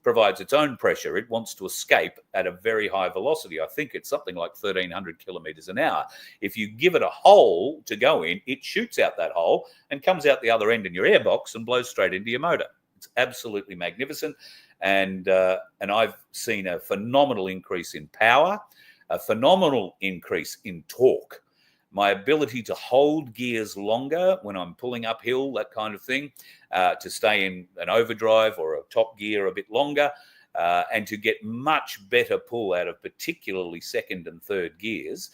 provides its own pressure. It wants to escape at a very high velocity. I think it's something like 1,300 kilometres an hour. If you give it a hole to go in, it shoots out that hole and comes out the other end in your airbox and blows straight into your motor. It's absolutely magnificent. And I've seen a phenomenal increase in power, a phenomenal increase in torque. my ability to hold gears longer when I'm pulling uphill, that kind of thing, to stay in an overdrive or a top gear a bit longer, and to get much better pull out of particularly second and third gears.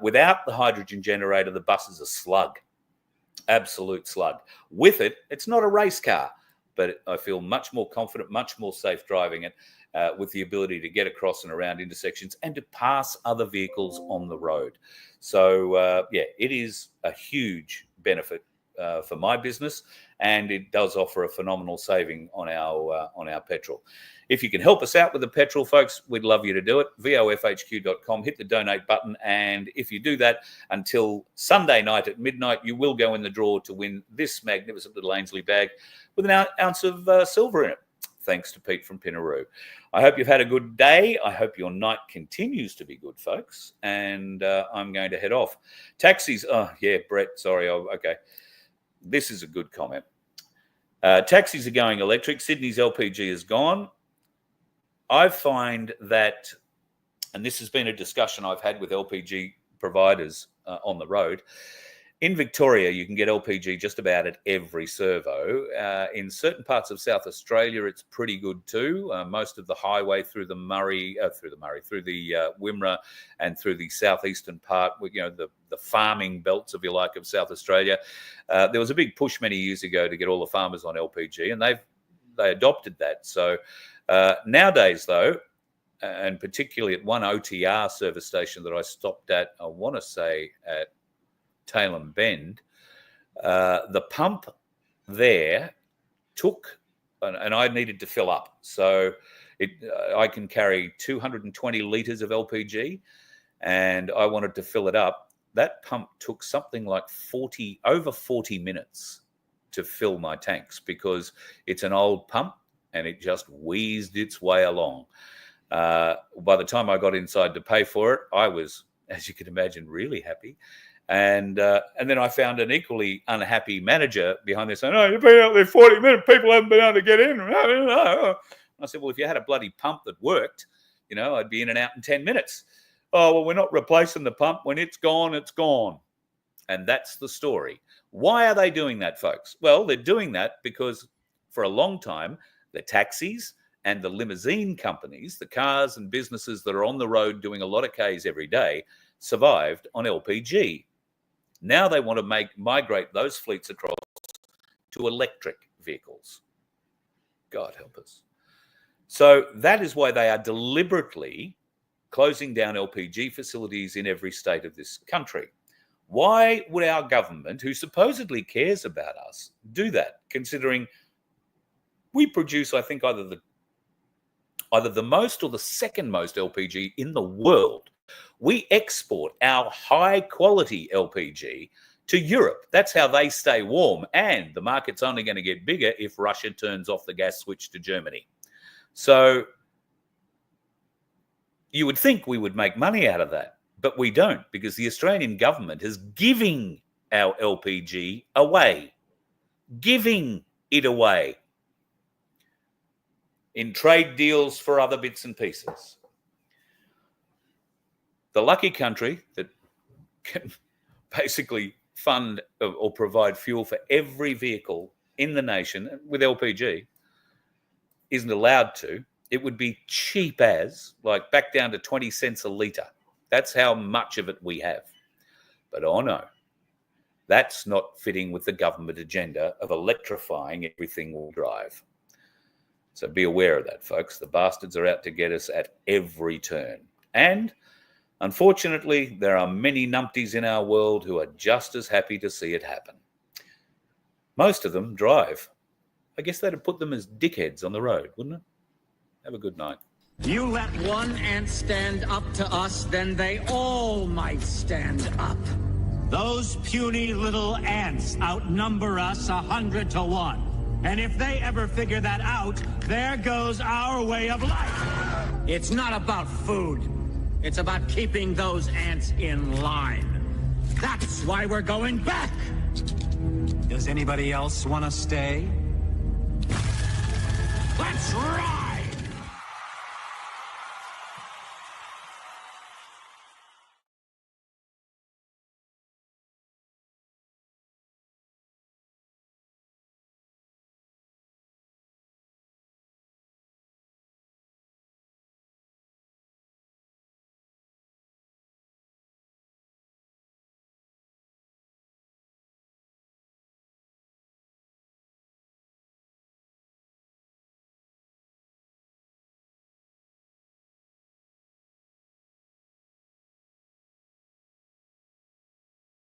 Without the hydrogen generator, the bus is a slug, absolute slug. With it, it's not a race car, but I feel much more confident, much more safe driving it, with the ability to get across and around intersections and to pass other vehicles on the road. So, yeah, it is a huge benefit for my business, and it does offer a phenomenal saving on our petrol. If you can help us out with the petrol, folks, we'd love you to do it. VOFHQ.com, hit the donate button, and if you do that until Sunday night at midnight, you will go in the draw to win this magnificent little Ainsley bag with an ounce of silver in it. Thanks to Pete from Pinaroo. I hope you've had a good day. I hope your night continues to be good, folks. And I'm going to head off. Taxis. Oh, yeah, Brett. Sorry. Okay. This is a good comment. Taxis are going electric. Sydney's LPG is gone. I find that, and this has been a discussion I've had with LPG providers on the road, in Victoria, you can get LPG just about at every servo. In certain parts of South Australia, it's pretty good too. Most of the highway through the Wimmera and through the southeastern part, the farming belts, if you like, of South Australia. There was a big push many years ago to get all the farmers on LPG, and they adopted that. So nowadays, though, and particularly at one OTR service station that I stopped at, I want to say at Tailem Bend, the pump there took, and I needed to fill up. So I can carry 220 litres of LPG, and I wanted to fill it up. That pump took something like over 40 minutes to fill my tanks, because it's an old pump and it just wheezed its way along. By the time I got inside to pay for it, I was, as you can imagine, really happy. And then I found an equally unhappy manager behind there saying, "Oh, you've been out there 40 minutes, people haven't been able to get in." I said, "Well, if you had a bloody pump that worked, I'd be in and out in 10 minutes. "Oh, well, we're not replacing the pump. When it's gone, it's gone." And that's the story. Why are they doing that, folks? Well, they're doing that because for a long time, the taxis and the limousine companies, the cars and businesses that are on the road doing a lot of Ks every day, survived on LPG. Now they want to migrate those fleets across to electric vehicles. God help us. So that is why they are deliberately closing down LPG facilities in every state of this country. Why would our government, who supposedly cares about us, do that, considering we produce, I think, either the most or the second most LPG in the world? We export our high-quality LPG to Europe. That's how they stay warm. And the market's only going to get bigger if Russia turns off the gas switch to Germany. So you would think we would make money out of that, but we don't, because the Australian government is giving our LPG away. Giving it away in trade deals for other bits and pieces. The lucky country that can basically fund or provide fuel for every vehicle in the nation with LPG isn't allowed to. It would be cheap as, like, back down to 20 cents a litre. That's how much of it we have. But oh no, that's not fitting with the government agenda of electrifying everything we drive. So be aware of that, folks. The bastards are out to get us at every turn. And unfortunately, there are many numpties in our world who are just as happy to see it happen. Most of them drive. I guess that'd put them as dickheads on the road, wouldn't it? Have a good night. You let one ant stand up to us, then they all might stand up. Those puny little ants outnumber us 100 to 1. And if they ever figure that out, there goes our way of life. It's not about food. It's about keeping those ants in line. That's why we're going back. Does anybody else want to stay? Let's rock!